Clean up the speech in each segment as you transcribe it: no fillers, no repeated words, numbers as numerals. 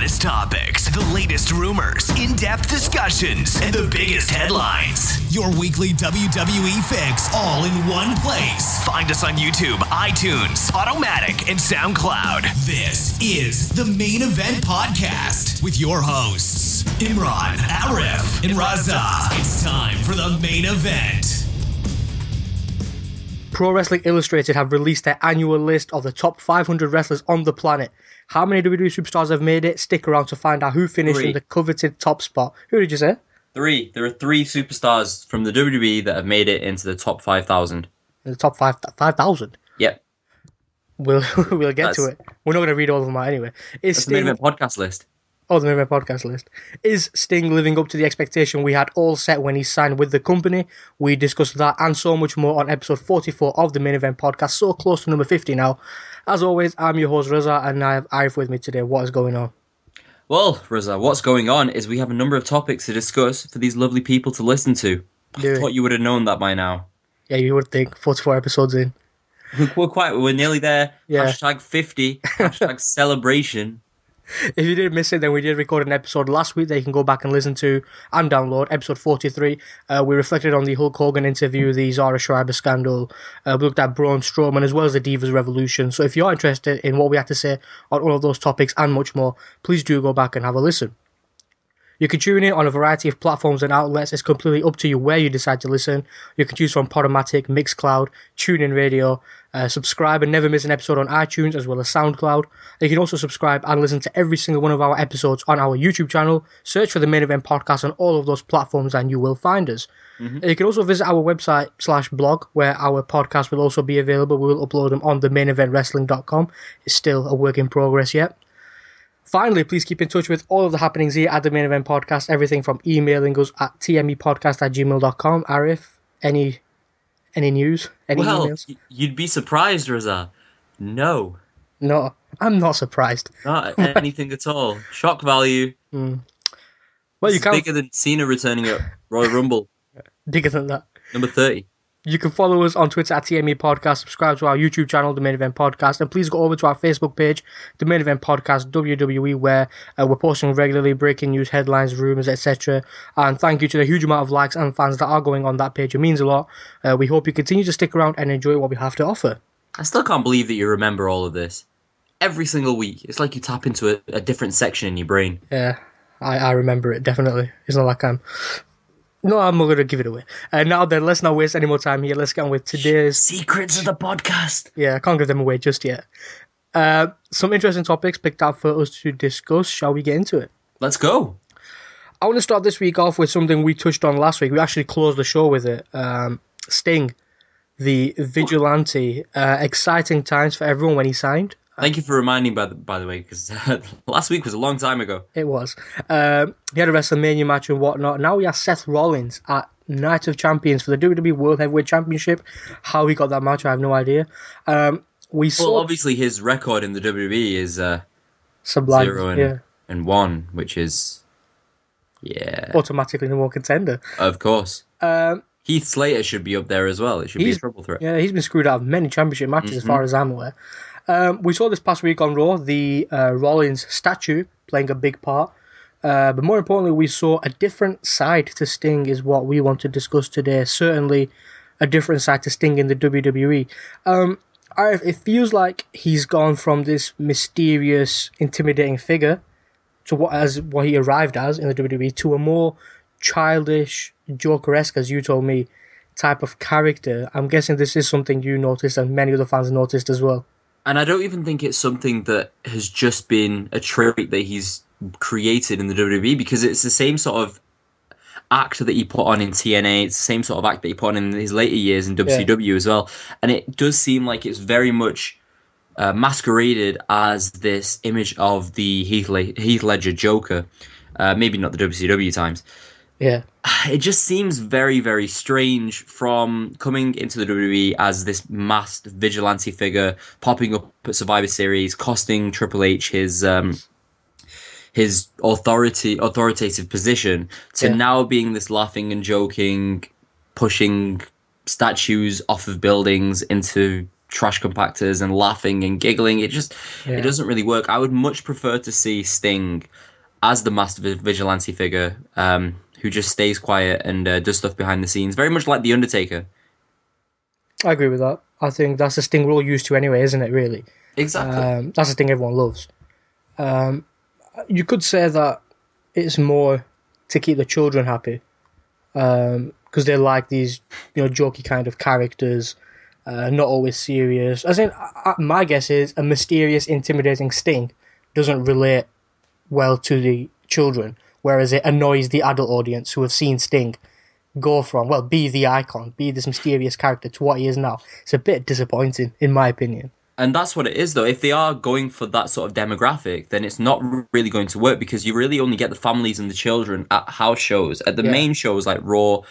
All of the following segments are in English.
hottest topics, the latest rumors, in-depth discussions, and the biggest headlines. Your weekly WWE fix all in one place. Find us on YouTube, iTunes, Automatic, and SoundCloud. This is the Main Event Podcast with your hosts, Imran, Arif, and Raza. It's time for the Main Event. Pro Wrestling Illustrated have released their annual list of the top 500 wrestlers on the planet. How many WWE superstars have made it? Stick around to find out who finished in the coveted top spot. Who did you say? 3. There are 3 superstars from the WWE that have made it into the top 5,000. In the top 5,000? Yep. We'll get to it. We're not going to read all of them out anyway. That's the Main Event Podcast list. Oh, the Main Event Podcast list. Is Sting living up to the expectation we had all set when he signed with the company? We discussed that and so much more on episode 44 of the Main Event Podcast, so close to number 50 now. As always, I'm your host, Raza, and I have Arif with me today. What is going on? Well, Raza, what's going on is we have a number of topics to discuss for these lovely people to listen to. I thought you would have known that by now. Yeah, you would think. 44 episodes in. We're nearly there. Yeah. Hashtag 50. Hashtag celebration. If you did miss it, then we did record an episode last week that you can go back and listen to and download, episode 43. We reflected on the Hulk Hogan interview, the Zara Schreiber scandal. We looked at Braun Strowman as well as the Divas Revolution. So if you're interested in what we had to say on all of those topics and much more, please do go back and have a listen. You can tune in on a variety of platforms and outlets. It's completely up to you where you decide to listen. You can choose from Podomatic, Mixcloud, TuneIn Radio. Subscribe and never miss an episode on iTunes as well as SoundCloud. You can also subscribe and listen to every single one of our episodes on our YouTube channel. Search for the Main Event Podcast on all of those platforms and you will find us. Mm-hmm. You can also visit our website /blog where our podcast will also be available. We will upload them on the maineventwrestling.com. It's still a work in progress yet. Finally, please keep in touch with all of the happenings here at the Main Event Podcast. Everything from emailing us at tmepodcast@gmail.com. Arif, any news? Any emails? You'd be surprised, Raza. No, I'm not surprised. Not anything at all. Shock value. Well, you can bigger than Cena returning at Royal Rumble. Bigger than that. Number 30. You can follow us on Twitter at TME Podcast, subscribe to our YouTube channel, The Main Event Podcast, and please go over to our Facebook page, The Main Event Podcast WWE, where we're posting regularly breaking news, headlines, rumours, etc. And thank you to the huge amount of likes and fans that are going on that page. It means a lot. We hope you continue to stick around and enjoy what we have to offer. I still can't believe that you remember all of this. Every single week. It's like you tap into a different section in your brain. Yeah, I remember it, definitely. It's not like I'm not going to give it away. Now then, let's not waste any more time here. Let's get on with today's... Secrets of the podcast. Yeah, I can't give them away just yet. Some interesting topics picked out for us to discuss. Shall we get into it? Let's go. I want to start this week off with something we touched on last week. We actually closed the show with it. Sting, the vigilante. Exciting times for everyone when he signed. Thank you for reminding, by the way, because last week was a long time ago. It was. He had a WrestleMania match and whatnot. Now we have Seth Rollins at Night of Champions for the WWE World Heavyweight Championship. How he got that match, I have no idea. Obviously his record in the WWE is sublime, 0-1, which is automatically the more contender. Of course. Heath Slater should be up there as well. It should be a triple threat. Yeah, he's been screwed out of many championship matches as far as I'm aware. We saw this past week on Raw, the Rollins statue playing a big part. But more importantly, we saw a different side to Sting is what we want to discuss today. Certainly a different side to Sting in the WWE. It feels like he's gone from this mysterious, intimidating figure to what he arrived as in the WWE to a more childish, Joker-esque, as you told me, type of character. I'm guessing this is something you noticed and many other fans noticed as well. And I don't even think it's something that has just been a trait that he's created in the WWE, because it's the same sort of act that he put on in TNA. It's the same sort of act that he put on in his later years in WCW as well. And it does seem like it's very much masqueraded as this image of the Heath Ledger Joker. Maybe not the WCW times. Yeah. It just seems very, very strange from coming into the WWE as this masked vigilante figure, popping up at Survivor Series, costing Triple H his authoritative position, to now being this laughing and joking, pushing statues off of buildings into trash compactors and laughing and giggling. It doesn't really work. I would much prefer to see Sting as the master vigilante figure, who just stays quiet and does stuff behind the scenes, very much like the Undertaker. I agree with that. I think that's the Sting we're all used to anyway, isn't it, really? Exactly. That's the thing everyone loves. You could say that it's more to keep the children happy, because they like these, jokey kind of characters, not always serious. As in, my guess is a mysterious, intimidating Sting doesn't relate well to the children, whereas it annoys the adult audience who have seen Sting go from, be the icon, be this mysterious character to what he is now. It's a bit disappointing, in my opinion. And that's what it is, though. If they are going for that sort of demographic, then it's not really going to work, because you really only get the families and the children at house shows. At the main shows like Raw,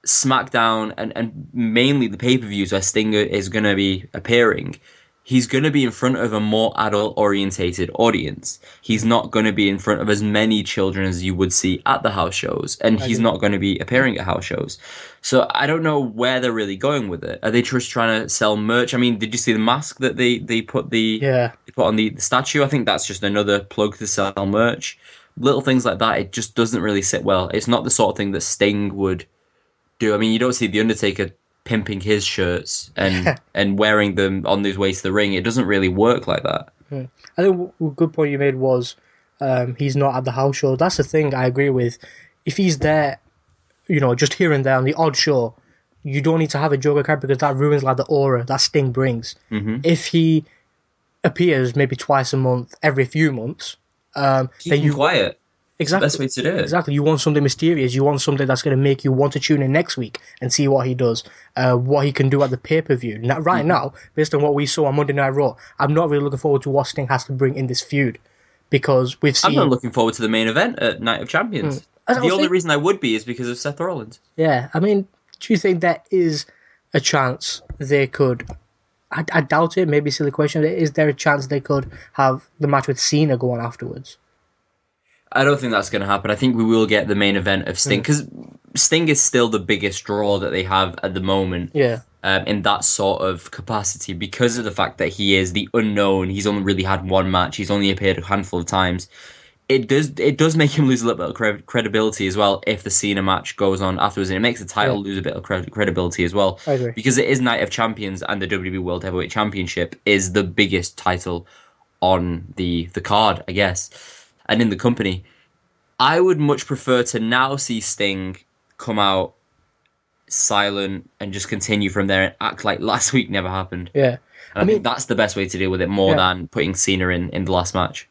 SmackDown, and mainly the pay-per-views where Sting is going to be appearing, he's going to be in front of a more adult-orientated audience. He's not going to be in front of as many children as you would see at the house shows, and he's not going to be appearing at house shows. So I don't know where they're really going with it. Are they just trying to sell merch? I mean, did you see the mask that they put they put on the statue? I think that's just another plug to sell merch. Little things like that, it just doesn't really sit well. It's not the sort of thing that Sting would do. I mean, you don't see the Undertaker pimping his shirts and wearing them on his way to the ring. It doesn't really work like that. I think a good point you made was he's not at the house show. That's the thing I agree with. If he's there, just here and there on the odd show, you don't need to have a Joker character, because that ruins like the aura that Sting brings. Mm-hmm. If he appears maybe twice a month, every few months, then you quiet. Exactly. It's the best way to do it. Exactly. You want something mysterious. You want something that's going to make you want to tune in next week and see what he does, what he can do at the pay-per-view. Now, based on what we saw on Monday Night Raw, I'm not really looking forward to what Sting has to bring in this feud, because we've seen... I'm not looking forward to the main event at Night of Champions. The only reason I would be is because of Seth Rollins. Yeah, I mean, do you think there is a chance they could... I doubt it, maybe a silly question. Is there a chance they could have the match with Cena go on afterwards? I don't think that's going to happen. I think we will get the main event of Sting, because Sting is still the biggest draw that they have at the moment. Yeah. In that sort of capacity, because of the fact that he is the unknown. He's only really had one match. He's only appeared a handful of times. It does make him lose a little bit of credibility as well if the Cena match goes on afterwards, and it makes the title lose a bit of credibility as well. I agree. Because it is Night of Champions, and the WWE World Heavyweight Championship is the biggest title on the card, I guess, and in the company. I would much prefer to now see Sting come out silent and just continue from there and act like last week never happened. Yeah. And I think that's the best way to deal with it, more than putting Cena in the last match.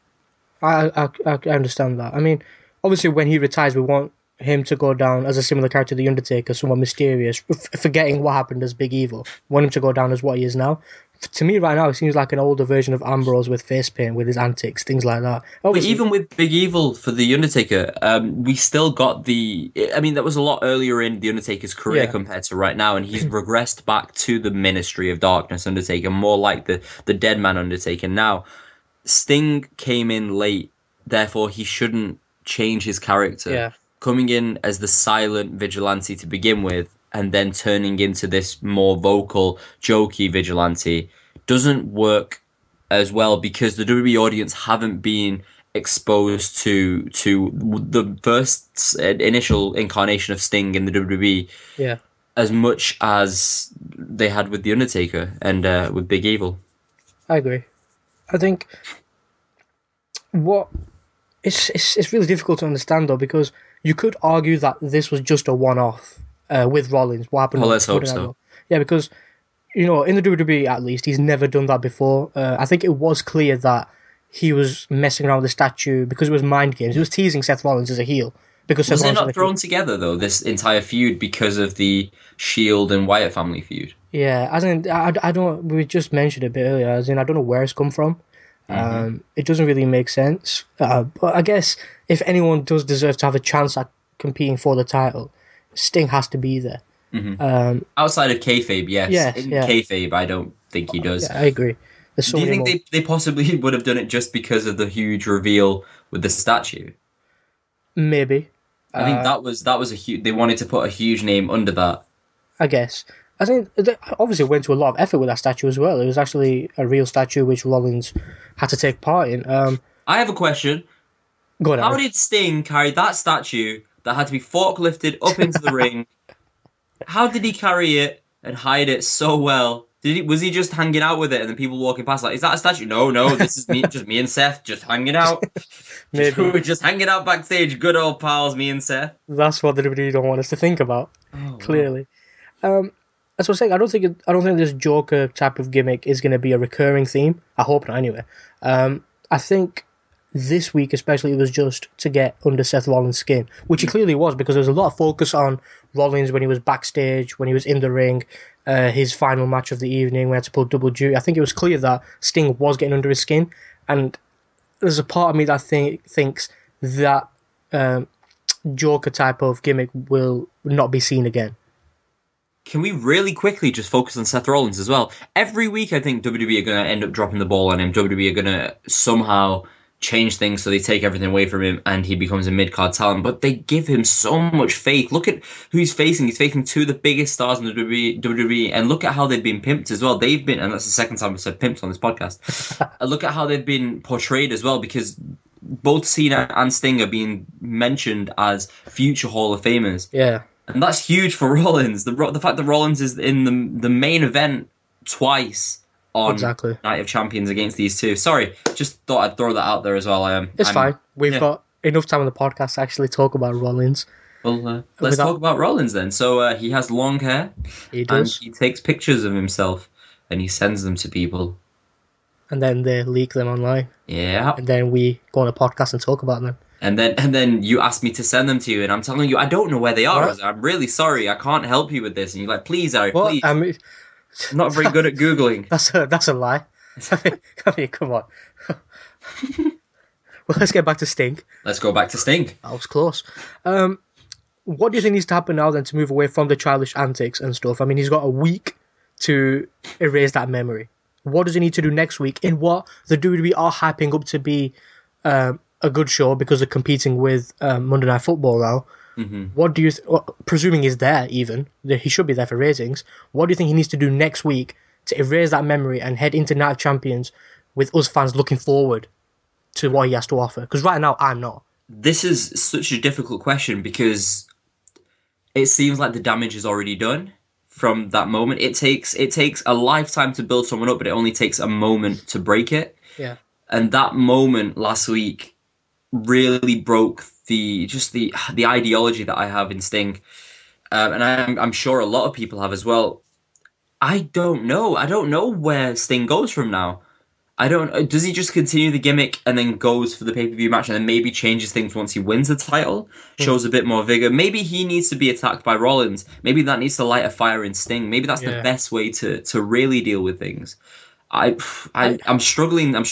I understand that. I mean, obviously when he retires, we want him to go down as a similar character to The Undertaker, someone mysterious, forgetting what happened as Big Evil. Want him to go down as what he is now. To me right now, it seems like an older version of Ambrose with face paint, with his antics, things like that. Obviously, but even with Big Evil for The Undertaker, we still got that was a lot earlier in The Undertaker's career compared to right now, and he's regressed back to the Ministry of Darkness Undertaker, more like the Dead Man Undertaker now. Sting came in late, therefore he shouldn't change his character. Yeah. Coming in as the silent vigilante to begin with, and then turning into this more vocal, jokey vigilante doesn't work as well, because the WWE audience haven't been exposed to the first initial incarnation of Sting in the WWE as much as they had with The Undertaker and with Big Evil. I agree. I think it's really difficult to understand, though, because you could argue that this was just a one-off with Rollins. What happened? Well, let's hope so. Yeah, because in the WWE at least, he's never done that before. I think it was clear that he was messing around with the statue because it was mind games. He was teasing Seth Rollins as a heel. Because was it not thrown together, though, this entire feud, because of the Shield and Wyatt family feud? Yeah, as in, I don't. We just mentioned it a bit earlier. As in, I don't know where it's come from. It doesn't really make sense. But I guess if anyone does deserve to have a chance at competing for the title, Sting has to be there. Mm-hmm. Outside of kayfabe, yes. In kayfabe, I don't think he does. Yeah, I agree. Do you think they possibly would have done it just because of the huge reveal with the statue? Maybe. I think that was a huge. They wanted to put a huge name under that. I guess. I think they obviously went to a lot of effort with that statue as well. It was actually a real statue which Rollins had to take part in. I have a question. Go on, How Aaron. did Sting carry that statue that had to be forklifted up into the ring? How did he carry it and hide it so well? Was he just hanging out with it and then people walking past like, is that a statue? No, this is me, just me and Seth, just hanging out. Maybe. We're just hanging out backstage, good old pals, me and Seth. That's what the WWE don't want us to think about. Oh, Clearly. As I was saying, I don't think this Joker type of gimmick is going to be a recurring theme. I hope not, anyway. I think this week, especially, it was just to get under Seth Rollins' skin, which he clearly was, because there was a lot of focus on Rollins when he was backstage, when he was in the ring, his final match of the evening, when he had to pull double duty. I think it was clear that Sting was getting under his skin, and there's a part of me that thinks that Joker type of gimmick will not be seen again. Can we really quickly just focus on Seth Rollins as well? Every week I think WWE are going to end up dropping the ball on him. WWE are going to somehow change things so they take everything away from him and he becomes a mid-card talent. But they give him so much faith. Look at who he's facing. He's facing two of the biggest stars in the WWE. And look at how they've been pimped as well. They've been, and that's the second time I've said pimped on this podcast. Look at how they've been portrayed as well, because both Cena and Sting are being mentioned as future Hall of Famers. Yeah. And that's huge for Rollins. The fact that Rollins is in the main event twice on Night of Champions against these two. Sorry, just thought I'd throw that out there as well. It's fine. We've got enough time on the podcast to actually talk about Rollins. Well, let's talk about Rollins then. So he has long hair. He does. And he takes pictures of himself and he sends them to people. And then they leak them online. Yeah. And then we go on a podcast and talk about them. And then you asked me to send them to you, and I'm telling you, I don't know where they are. What? I'm really sorry, I can't help you with this. And you're like, please, Harry, Well, please. I'm not very good at Googling. That's a lie. I mean, come on. Well, let's get back to Sting. Let's go back to Sting. That was close. What do you think needs to happen now then to move away from the childish antics and stuff? I mean, he's got a week to erase that memory. What does he need to do next week in what the WWE are hyping up to be a good show because they're competing with Monday Night Football now? Mm-hmm. What do you, presuming he's there even, he should be there for ratings, what do you think he needs to do next week to erase that memory and head into Night of Champions with us fans looking forward to what he has to offer? Because right now, I'm not. This is such a difficult question because it seems like the damage is already done from that moment. It takes a lifetime to build someone up, but it only takes a moment to break it. Yeah. And that moment last week really broke the ideology that I have in Sting, and I'm sure a lot of people have as well. I don't know where Sting goes from now. Does he just continue the gimmick and then goes for the pay-per-view match and then maybe changes things once he wins the title, shows a bit more vigor? Maybe he needs to be attacked by Rollins. Maybe that needs to light a fire in Sting. Maybe that's the best way to really deal with things. I'm struggling. I'm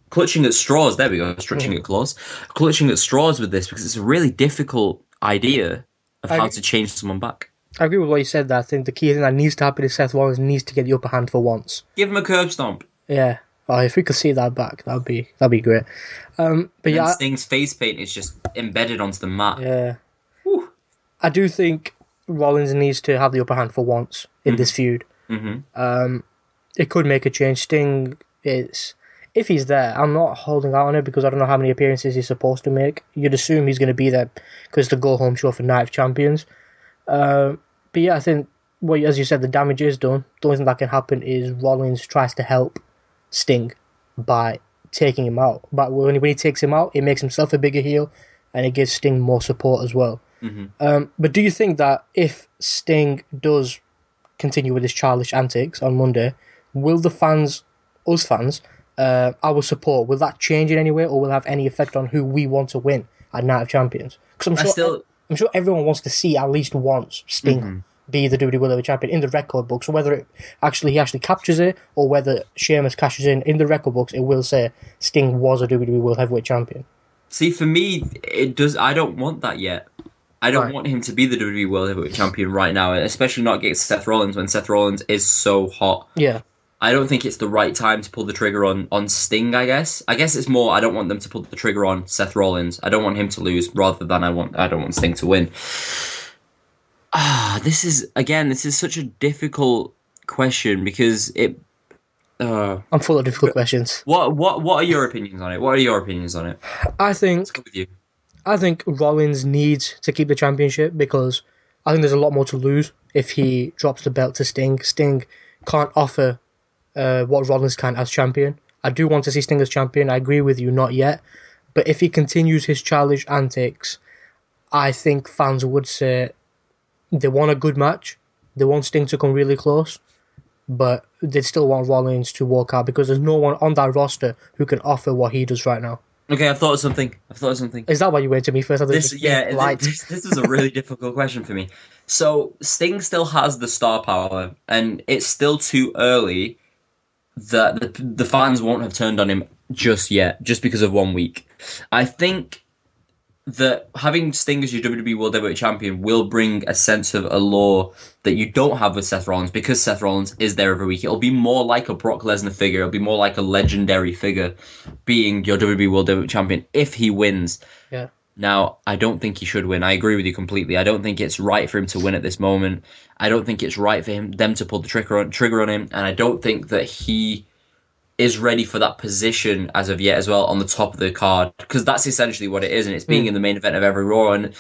clutching at straws. There we go. Stretching at claws. Clutching at straws with this because it's a really difficult idea of how to change someone back. I agree with what you said there. I think the key thing that needs to happen is Seth Rollins needs to get the upper hand for once. Give him a curb stomp. Yeah. Oh, if we could see that back, that'd be great. But Sting's face paint is just embedded onto the mat. Yeah. Whew. I do think Rollins needs to have the upper hand for once in this feud. Mm-hmm. It could make a change. Sting is, if he's there, I'm not holding out on it because I don't know how many appearances he's supposed to make. You'd assume he's going to be there because it's the go-home show for Night of Champions. But yeah, I think, well, as you said, the damage is done. The only thing that can happen is Rollins tries to help Sting by taking him out. But when he takes him out, it makes himself a bigger heel and it gives Sting more support as well. Mm-hmm. But do you think that if Sting does continue with his childish antics on Monday, will the fans, us fans, our support, will that change in any way or will it have any effect on who we want to win at Night of Champions? Because I'm sure everyone wants to see at least once Sting be the WWE World Heavyweight Champion in the record books. So whether he actually captures it or whether Sheamus cashes in the record books, it will say Sting was a WWE World Heavyweight Champion. See, for me, it does. I don't want that yet. I don't want him to be the WWE World Heavyweight Champion right now, especially not against Seth Rollins when Seth Rollins is so hot. Yeah. I don't think it's the right time to pull the trigger on Sting, I guess. I guess it's more I don't want them to pull the trigger on Seth Rollins. I don't want him to lose rather than I don't want Sting to win. This is such a difficult question because it. I'm full of difficult questions. What are your opinions on it? What are your opinions on it? I Let's think go with you. Rollins needs to keep the championship because I think there's a lot more to lose if he drops the belt to Sting. Sting can't offer what Rollins can as champion. I do want to see Sting as champion. I agree with you, not yet. But if he continues his childish antics, I think fans would say they want a good match. They want Sting to come really close. But they still want Rollins to walk out because there's no one on that roster who can offer what he does right now. Okay, I've thought of something. Is that why you went to me first? This is a really difficult question for me. So Sting still has the star power, and it's still too early that the fans won't have turned on him just yet, just because of 1 week. I think that having Sting as your WWE World Heavyweight Champion will bring a sense of allure that you don't have with Seth Rollins because Seth Rollins is there every week. It'll be more like a Brock Lesnar figure. It'll be more like a legendary figure being your WWE World Heavyweight Champion if he wins. Yeah. Now, I don't think he should win. I agree with you completely. I don't think it's right for him to win at this moment. I don't think it's right for them to pull the trigger on him, and I don't think that he is ready for that position as of yet as well on the top of the card, because that's essentially what it is, and it's being in the main event of every Raw. And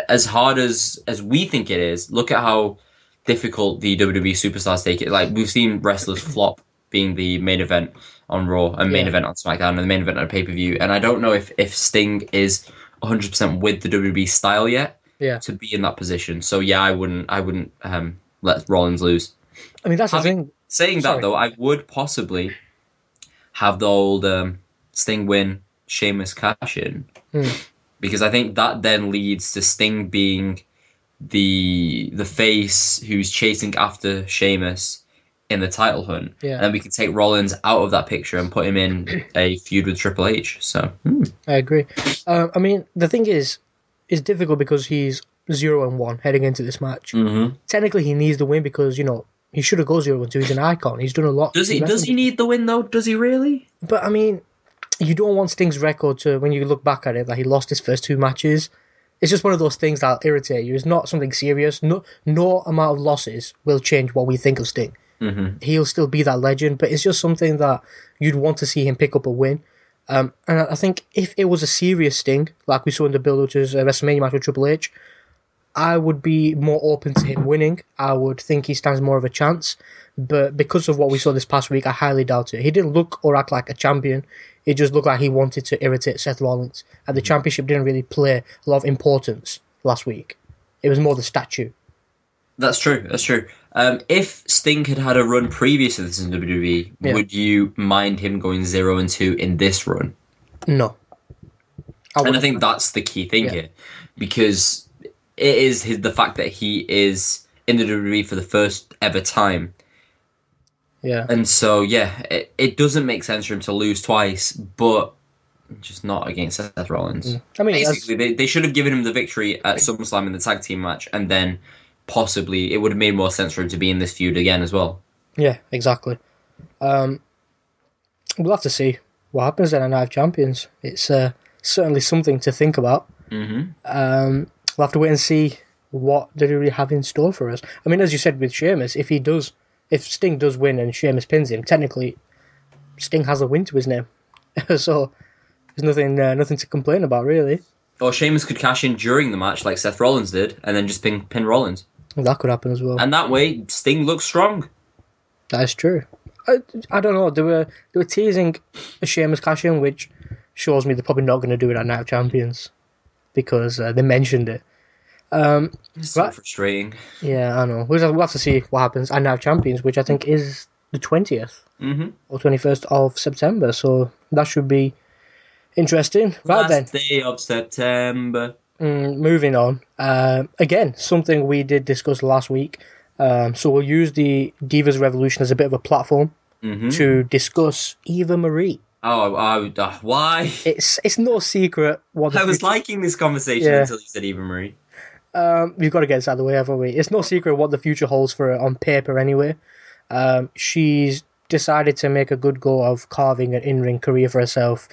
as hard as we think it is, look at how difficult the WWE superstars take it. Like, we've seen wrestlers flop being the main event on Raw and main event on SmackDown and the main event on a pay-per-view. And I don't know if Sting is 100% with the WWE style yet to be in that position. So yeah, I wouldn't let Rollins lose. I mean, that's the thing. Saying that though, I would possibly have the old Sting win, Sheamus cash in, because I think that then leads to Sting being the face who's chasing after Sheamus in the title hunt, and then we can take Rollins out of that picture and put him in a feud with Triple H. So I agree. I mean, the thing is, it's difficult because he's 0-1 heading into this match. Mm-hmm. Technically, he needs the win because he should have gone 0-2. He's an icon. He's done a lot. Does he need the win though? Does he really? But I mean, you don't want Sting's record to, when you look back at it, that he lost his first 2 matches. It's just one of those things that'll irritate you. It's not something serious. No amount of losses will change what we think of Sting. Mm-hmm. He'll still be that legend, but it's just something that you'd want to see him pick up a win. And I think if it was a serious Sting, like we saw in the build-up to his WrestleMania match with Triple H, I would be more open to him winning. I would think he stands more of a chance. But because of what we saw this past week, I highly doubt it. He didn't look or act like a champion. It just looked like he wanted to irritate Seth Rollins. And the championship didn't really play a lot of importance last week. It was more the statue. That's true. If Sting had a run previous to this in WWE, would you mind him going 0-2 in this run? No. I think that's the key thing here, because it is the fact that he is in the WWE for the first ever time. Yeah. And so, it doesn't make sense for him to lose twice, but just not against Seth Rollins. I mean, basically, they should have given him the victory at SummerSlam in the tag team match, and then possibly it would have made more sense for him to be in this feud again as well. Yeah, exactly. We'll have to see what happens then at Night of Champions. It's certainly something to think about. Mm-hmm. We'll have to wait and see what they really have in store for us. I mean, as you said with Sheamus, if Sting does win and Sheamus pins him, technically Sting has a win to his name. So there's nothing to complain about, really. Or Sheamus could cash in during the match like Seth Rollins did, and then just pin Rollins. That could happen as well. And that way, Sting looks strong. That is true. I don't know. They were teasing a Sheamus cash in, which shows me they're probably not going to do it at Night of Champions because they mentioned it. It's so frustrating. Yeah, I know. We'll have to see what happens at Night of Champions, which I think is the 20th or 21st of September. So that should be interesting. Last day of September. Moving on. Again, something we did discuss last week. So we'll use the Divas Revolution as a bit of a platform to discuss Eva Marie. Why? It's no secret what I was liking this conversation until you said Eva Marie. We've got to get this out of the way, haven't we? It's no secret what the future holds for her on paper anyway. She's decided to make a good go of carving an in-ring career for herself.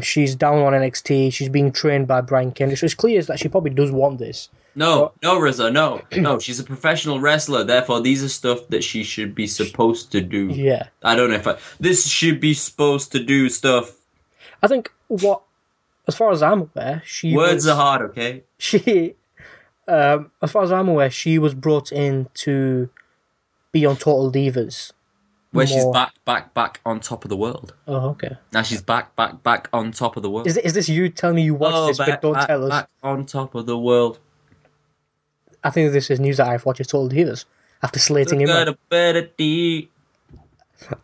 She's down on NXT. She's being trained by Brian Kendrick. So it's clear that she probably does want this. No, Rizzo, no. She's a professional wrestler. Therefore, these are stuff that she should be supposed to do. Yeah. I don't know this should be supposed to do stuff. I think as far as I'm aware, Words are hard, okay? As far as I'm aware, she was brought in to be on Total Divas. Where she's back on top of the world. Oh, okay. Now she's back on top of the world. Is this you telling me you watched this, but don't tell us? Back on top of the world. I think this is news that I've watched Total Divas after slating him.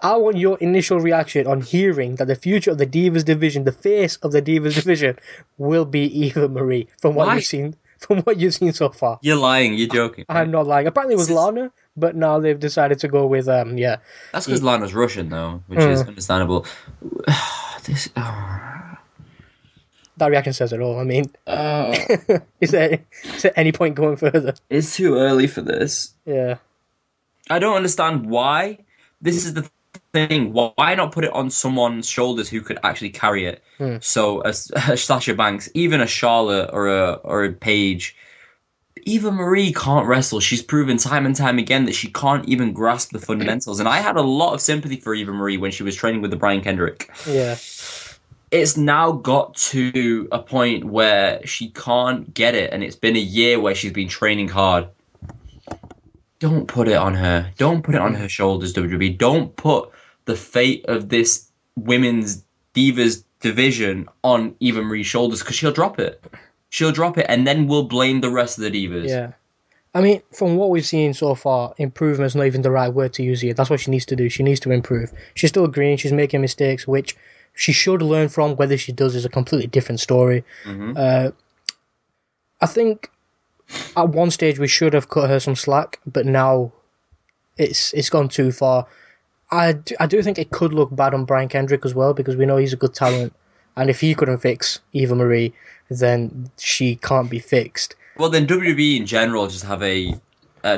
I want your initial reaction on hearing that the future of the Divas division, the face of the Divas division, will be Eva Marie. From what you've seen so far. You're lying. You're joking. I'm not lying. Apparently it was Lana, but now they've decided to go with That's because Lana's Russian though, which is understandable. That reaction says it all. I mean, is there any point going further? It's too early for this. Yeah. I don't understand why. This is the thing. Why not put it on someone's shoulders who could actually carry it? So a Sasha Banks, even a Charlotte or a Paige. Eva Marie can't wrestle. She's proven time and time again that she can't even grasp the fundamentals. And I had a lot of sympathy for Eva Marie when she was training with the Brian Kendrick. Yeah. It's now got to a point where she can't get it, and it's been a year where she's been training hard. Don't put it on her. Don't put it on her shoulders, WWE. Don't put the fate of this women's divas division on Eva Marie's shoulders, because she'll drop it. She'll drop it, and then we'll blame the rest of the divas. Yeah. I mean, from what we've seen so far, improvement's not even the right word to use here. That's what she needs to do. She needs to improve. She's still green. She's making mistakes, which she should learn from. Whether she does is a completely different story. I think at one stage we should have cut her some slack, but now it's gone too far. I do think it could look bad on Brian Kendrick as well, because we know he's a good talent, and if he couldn't fix Eva Marie, then she can't be fixed. Well, then WWE in general just have a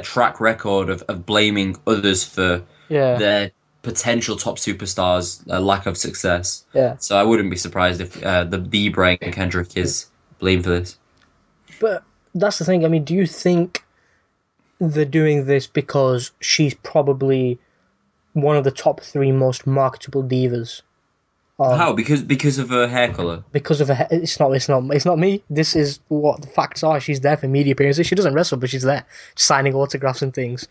track record of blaming others for their potential top superstars' lack of success. Yeah. So I wouldn't be surprised if the Brian Kendrick is blamed for this. But that's the thing. I mean, do you think they're doing this because she's probably one of the top 3 most marketable divas? How? Because of her hair color? Because of her hair. It's not me. This is what the facts are. She's there for media appearances. She doesn't wrestle, but she's there signing autographs and things.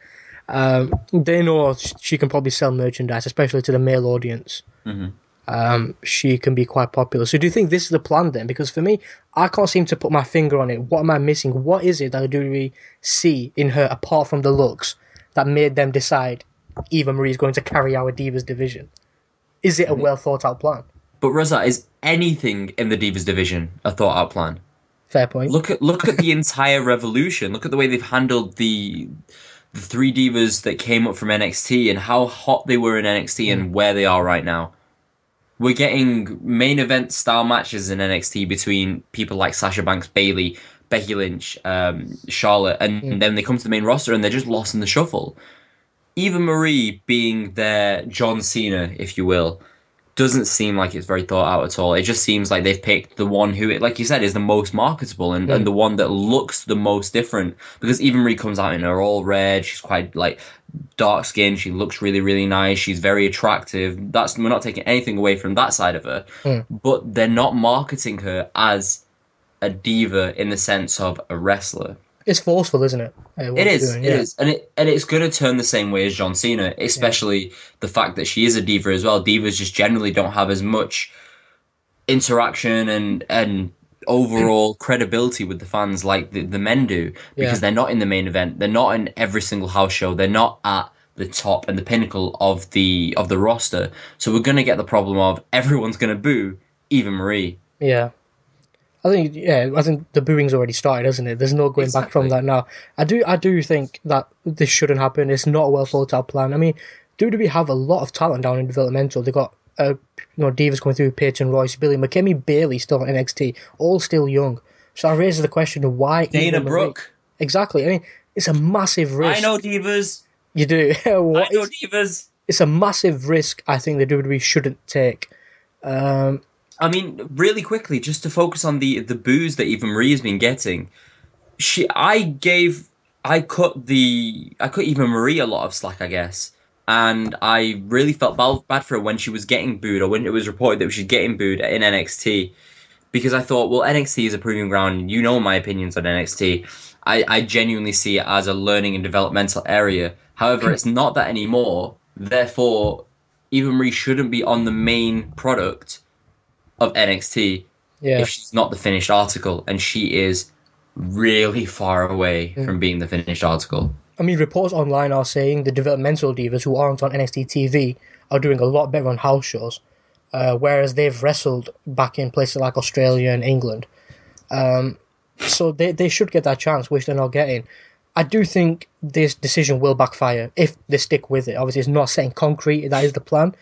They know she can probably sell merchandise, especially to the male audience. She can be quite popular. So do you think this is the plan then? Because for me, I can't seem to put my finger on it. What am I missing? What is it that do we see in her, apart from the looks, that made them decide Eva Marie is going to carry our Divas division? Is it a well thought out plan? But Raza, is anything in the Divas division a thought out plan? Fair point. Look at the entire revolution. Look at the way they've handled the 3 divas that came up from NXT and how hot they were in NXT and where they are right now. We're getting main event style matches in NXT between people like Sasha Banks, Bayley, Becky Lynch, Charlotte, and then they come to the main roster and they're just lost in the shuffle. Eva Marie being their John Cena, if you will, doesn't seem like it's very thought out at all. It just seems like they've picked the one who, like you said, is the most marketable and the one that looks the most different. Because Eva Marie comes out in her all red. She's quite like dark skinned. She looks really, really nice. She's very attractive. We're not taking anything away from that side of her. But they're not marketing her as a diva in the sense of a wrestler. It's forceful, isn't it? It is, and it's going to turn the same way as John Cena, especially the fact that she is a diva as well. Divas just generally don't have as much interaction and overall credibility with the fans like the men do, because they're not in the main event, they're not in every single house show, they're not at the top and the pinnacle of the roster. So we're going to get the problem of everyone's going to boo Eva Marie. Yeah. I think the booing's already started, hasn't it? There's no going back from that now. I do think that this shouldn't happen. It's not a well thought out plan. I mean, WWE have a lot of talent down in developmental. They got divas coming through, Peyton Royce, Billy McKinney, Bayley still in NXT, all still young. So I raise the question of why Dana Brooke. Exactly. I mean, it's a massive risk. I know divas. You do. I know divas. It's a massive risk. I think the WWE shouldn't take. I mean, really quickly, just to focus on the boos that Eva Marie has been getting, I cut Eva Marie a lot of slack, I guess. And I really felt bad for her when she was getting booed, or when it was reported that she was getting booed in NXT, because I thought, well, NXT is a proving ground. You know my opinions on NXT. I genuinely see it as a learning and developmental area. However, it's not that anymore. Therefore, Eva Marie shouldn't be on the main product of NXT if she's not the finished article, and she is really far away from being the finished article. I mean, reports online are saying the developmental divas who aren't on NXT TV are doing a lot better on house shows, whereas they've wrestled back in places like Australia and England. So they should get that chance, which they're not getting. I do think this decision will backfire if they stick with it. Obviously, it's not set in concrete. That is the plan.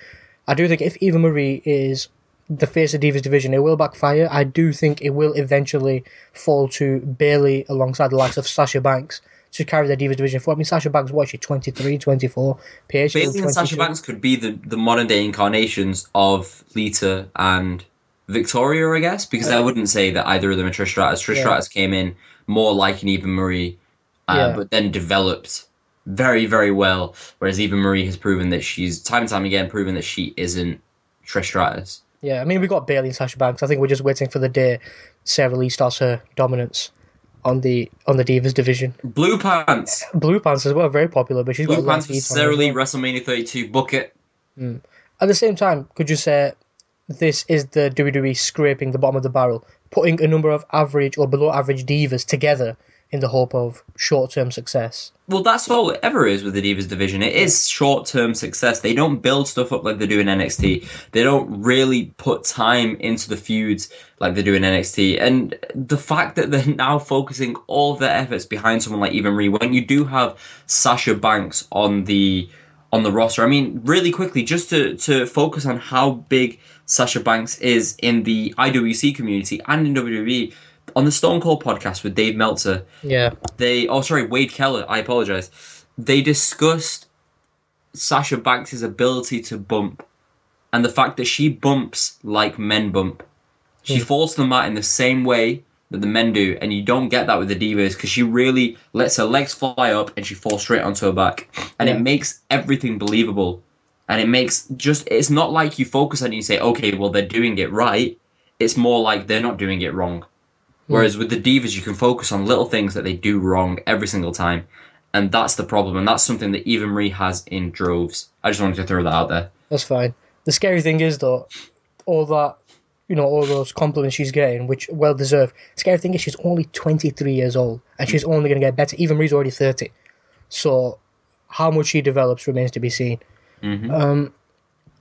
I do think if Eva Marie is the face of Divas division, it will backfire. I do think it will eventually fall to Bayley alongside the likes of Sasha Banks to carry the Divas division forward. I mean, Sasha Banks, what is she, 23, 24? Paige, Bayley and Sasha Banks could be the modern day incarnations of Lita and Victoria, I guess, because I wouldn't say that either of them are Trish Stratus. Trish Stratus came in more like an Eva Marie, but then developed very, very well, whereas Eva Marie has proven that she's, time and time again, proven that she isn't Trish Stratus. Yeah, I mean, we got Bayley and Sasha Banks. I think we're just waiting for the day Sarah Lee starts her dominance on the Divas division. Blue Pants as well, very popular, but she's got Blue Pants for Sarah Lee, WrestleMania 32, book it. At the same time, could you say this is the WWE scraping the bottom of the barrel, putting a number of average or below average divas together in the hope of short-term success? Well, that's all it ever is with the Divas division. It is short-term success. They don't build stuff up like they do in NXT. They don't really put time into the feuds like they do in NXT. And the fact that they're now focusing all of their efforts behind someone like Eva Marie, when you do have Sasha Banks on the roster. I mean, really quickly, just to focus on how big Sasha Banks is in the IWC community and in WWE. On the Stone Cold podcast with Dave Meltzer, Wade Keller, I apologize. They discussed Sasha Banks' ability to bump and the fact that she bumps like men bump. She falls to the mat in the same way that the men do, and you don't get that with the Divas because she really lets her legs fly up and she falls straight onto her back. And it makes everything believable. And it's not like you focus on it and you say, okay, well, they're doing it right. It's more like they're not doing it wrong. Whereas with the Divas, you can focus on little things that they do wrong every single time. And that's the problem. And that's something that Eva Marie has in droves. I just wanted to throw that out there. That's fine. The scary thing is, though, all those compliments she's getting, which well-deserved. The scary thing is she's only 23 years old. And she's only going to get better. Eva Marie's already 30. So how much she develops remains to be seen. Mm-hmm.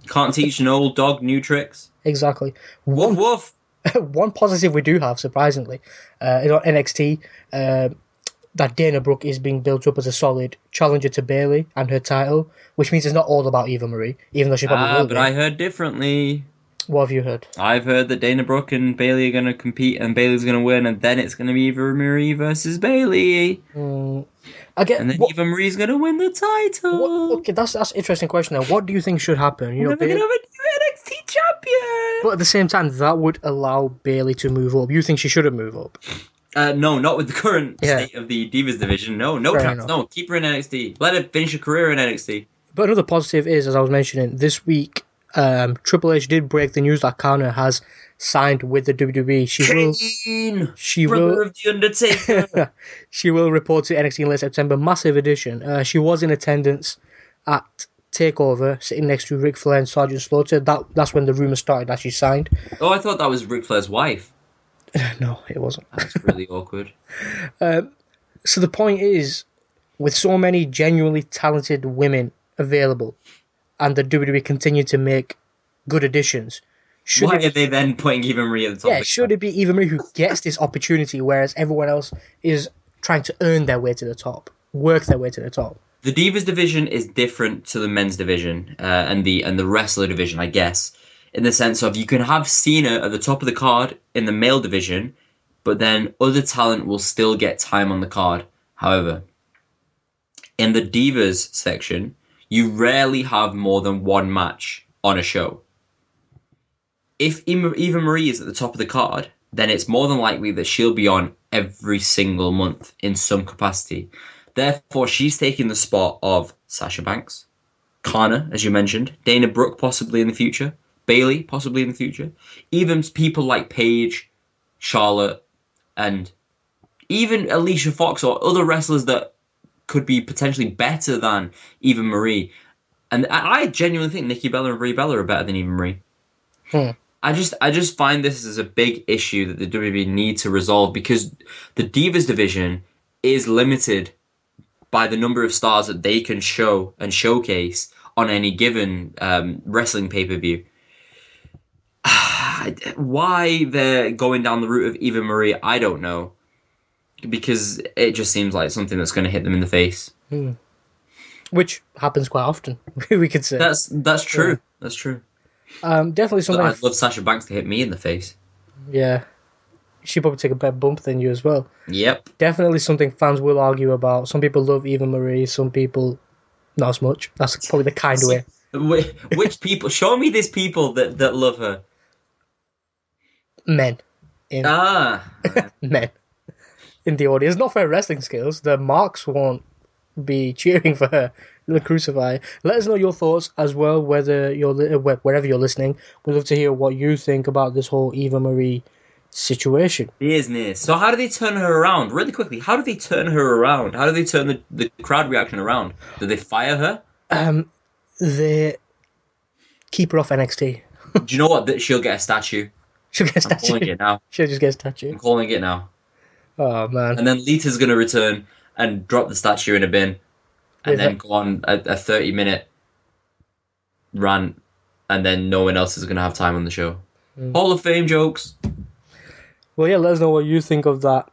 Can't teach an old dog new tricks. Exactly. Woof woof. One positive we do have, surprisingly, is on NXT, that Dana Brooke is being built up as a solid challenger to Bayley and her title, which means it's not all about Eva Marie, even though she probably will be. But I heard differently. What have you heard? I've heard that Dana Brooke and Bayley are going to compete and Bayley's going to win, and then it's going to be Eva Marie versus Bayley. And then Eva Marie's going to win the title. Okay, that's an interesting question now. What do you think should happen? We're going to have a new NXT champion. But at the same time, that would allow Bayley to move up. You think she shouldn't move up? No, not with the current state of the Divas division. No chance. No, keep her in NXT. Let her finish her career in NXT. But another positive is, as I was mentioning, this week, Triple H did break the news that Kana has signed with the WWE. She will of the Undertaker. She will report to NXT in late September. Massive addition. She was in attendance at TakeOver, sitting next to Ric Flair and Sergeant Slaughter. That's when the rumor started that she signed. Oh, I thought that was Ric Flair's wife. No, it wasn't. That's really awkward. So the point is, with so many genuinely talented women available, and the WWE continue to make good additions, why are they then putting Eva Marie at the top? Yeah, should it be Eva Marie who gets this opportunity, whereas everyone else is trying to earn their way to the top, work their way to the top? The Divas division is different to the men's division and the wrestler division, I guess, in the sense of you can have Cena at the top of the card in the male division, but then other talent will still get time on the card. However, in the Divas section, you rarely have more than one match on a show. If Eva Marie is at the top of the card, then it's more than likely that she'll be on every single month in some capacity. Therefore, she's taking the spot of Sasha Banks, Kana, as you mentioned, Dana Brooke possibly in the future, Bailey possibly in the future, even people like Paige, Charlotte, and even Alicia Fox or other wrestlers that could be potentially better than Eva Marie. And I genuinely think Nikki Bella and Brie Bella are better than Eva Marie. I just find this as a big issue that the WWE need to resolve, because the Divas division is limited by the number of stars that they can show and showcase on any given wrestling pay-per-view. Why they're going down the route of Eva Marie, I don't know. Because it just seems like something that's going to hit them in the face. Which happens quite often, we could say. That's true. Yeah. That's true. Definitely something. I'd love Sasha Banks to hit me in the face. Yeah. She'd probably take a better bump than you as well. Yep. Definitely something fans will argue about. Some people love Eva Marie, some people not as much. That's probably the kind of way. Which people? Show me these people that love her. Men. Men. In the audience. Not for her wrestling skills. The marks won't be cheering for her. They'll crucify. Let us know your thoughts as well, whether wherever you're listening. We'd love to hear what you think about this whole Eva Marie situation. Business. So how do they turn her around? Really quickly, how do they turn her around? How do they turn the crowd reaction around? Do they fire her? They keep her off NXT. Do you know what? She'll get a statue. She'll get a statue. I'm calling it now. She'll just get a statue. I'm calling it now. Oh, man. And then Lita's going to return and drop the statue in a bin and then go on a 30-minute rant, and then no one else is going to have time on the show. Hall of Fame jokes. Well, yeah, let us know what you think of that,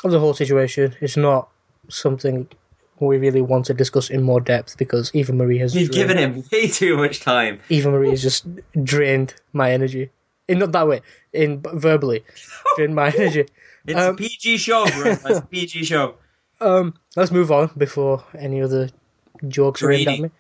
of the whole situation. It's not something we really want to discuss in more depth, because Eva Marie has... You've given him way too much time. Eva Marie has just drained my energy. Not that way, verbally. Drained my energy. It's a PG show, bro. It's a PG show. Let's move on before any other jokes are aimed at me.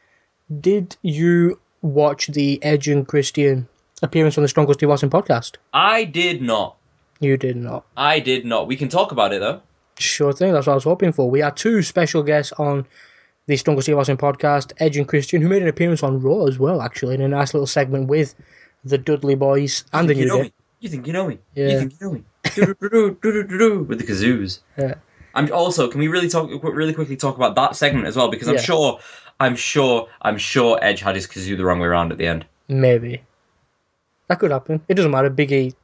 Did you watch the Edge and Christian appearance on the Strongest Divas podcast? I did not. You did not. I did not. We can talk about it, though. Sure thing. That's what I was hoping for. We had two special guests on the Strongest Divas podcast, Edge and Christian, who made an appearance on Raw as well, actually, in a nice little segment with the Dudley Boys and the New Day. You think you know me? Yeah. You think you know me? With the kazoos. Yeah. I'm also. Can we really quickly talk about that segment as well? Because I'm sure Edge had his kazoo the wrong way around at the end. Maybe that could happen. It doesn't matter. Biggie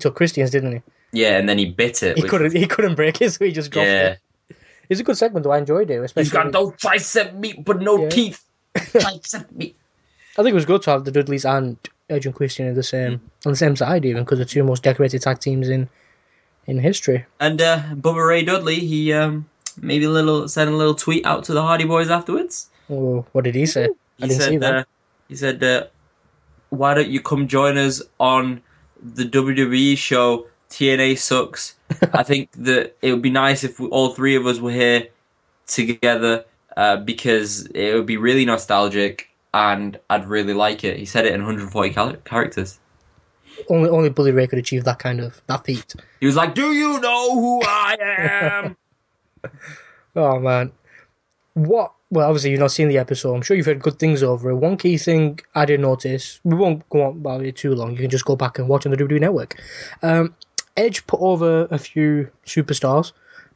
took Christian's, didn't he? Yeah, and then he bit it. He couldn't break it, so he just dropped it. It's a good segment, though. I enjoyed it. Especially he's got no tricep meat, but no teeth. Tricep meat. I think it was good to have the Dudleys and Edge and Christian on the same side, even, because they're two most decorated tag teams in history. And Bubba Ray Dudley, he maybe sent a little tweet out to the Hardy Boys afterwards. Oh, what did he say? I didn't see that. He said, "Why don't you come join us on the WWE show? TNA sucks. I think that it would be nice if all three of us were here together because it would be really nostalgic." And I'd really like it. He said it in 140 characters. Only Bully Ray could achieve that feat. He was like, "Do you know who I am?" Oh, man. Well, obviously you've not seen the episode. I'm sure you've heard good things over it. One key thing I did notice, we won't go on about it too long. You can just go back and watch on the WWE Network. Edge put over a few superstars.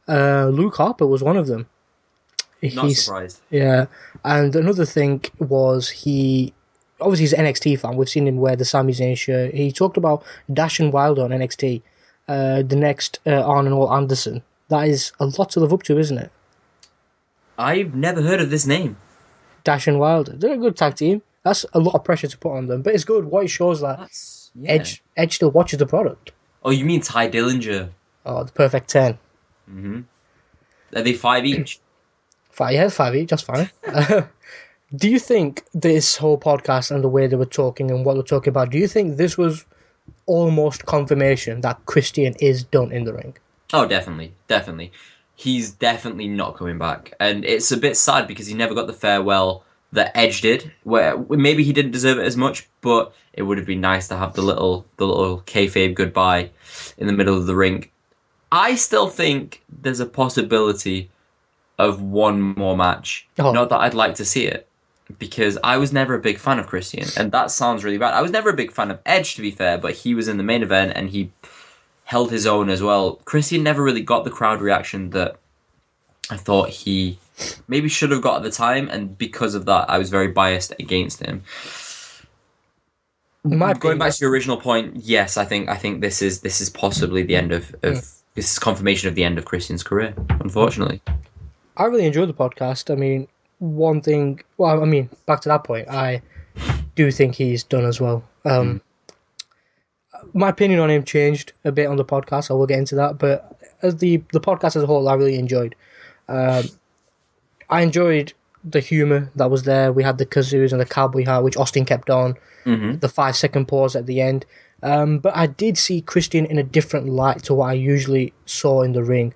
Luke Harper was one of them. Not surprised. Yeah, and another thing was obviously he's an NXT fan. We've seen him wear the Sami Zayn shirt. He talked about Dash and Wilder on NXT, the next Arnold Anderson. That is a lot to live up to, isn't it? I've never heard of this name. Dash and Wilder. They're a good tag team. That's a lot of pressure to put on them, but it's good. What it shows that Edge still watches the product. Oh, you mean Ty Dillinger? Oh, the perfect 10. Mm-hmm. Are they 5 each? 5 each, that's fine. Do you think this whole podcast and the way they were talking and what they were talking about, do you think this was almost confirmation that Christian is done in the ring? Oh, definitely. He's definitely not coming back. And it's a bit sad because he never got the farewell that Edge did, where maybe he didn't deserve it as much, but it would have been nice to have the little kayfabe goodbye in the middle of the ring. I still think there's a possibility of one more match. Oh. Not that I'd like to see it, because I was never a big fan of Christian, and that sounds really bad. I was never a big fan of Edge, to be fair, but he was in the main event and he held his own as well. Christian never really got the crowd reaction that I thought he maybe should have got at the time, and because of that, I was very biased against him. Going back to your original point, yes, I think this is possibly the end of this is confirmation of the end of Christian's career, unfortunately. I really enjoyed the podcast. I mean, one thing, well, I mean, back to that point, I do think he's done as well. My opinion on him changed a bit on the podcast. I will get into that, but as the podcast as a whole, I really enjoyed. I enjoyed the humour that was there. We had the kazoos and the cowboy hat, which Austin kept on. The 5-second pause at the end. But I did see Christian in a different light to what I usually saw in the ring.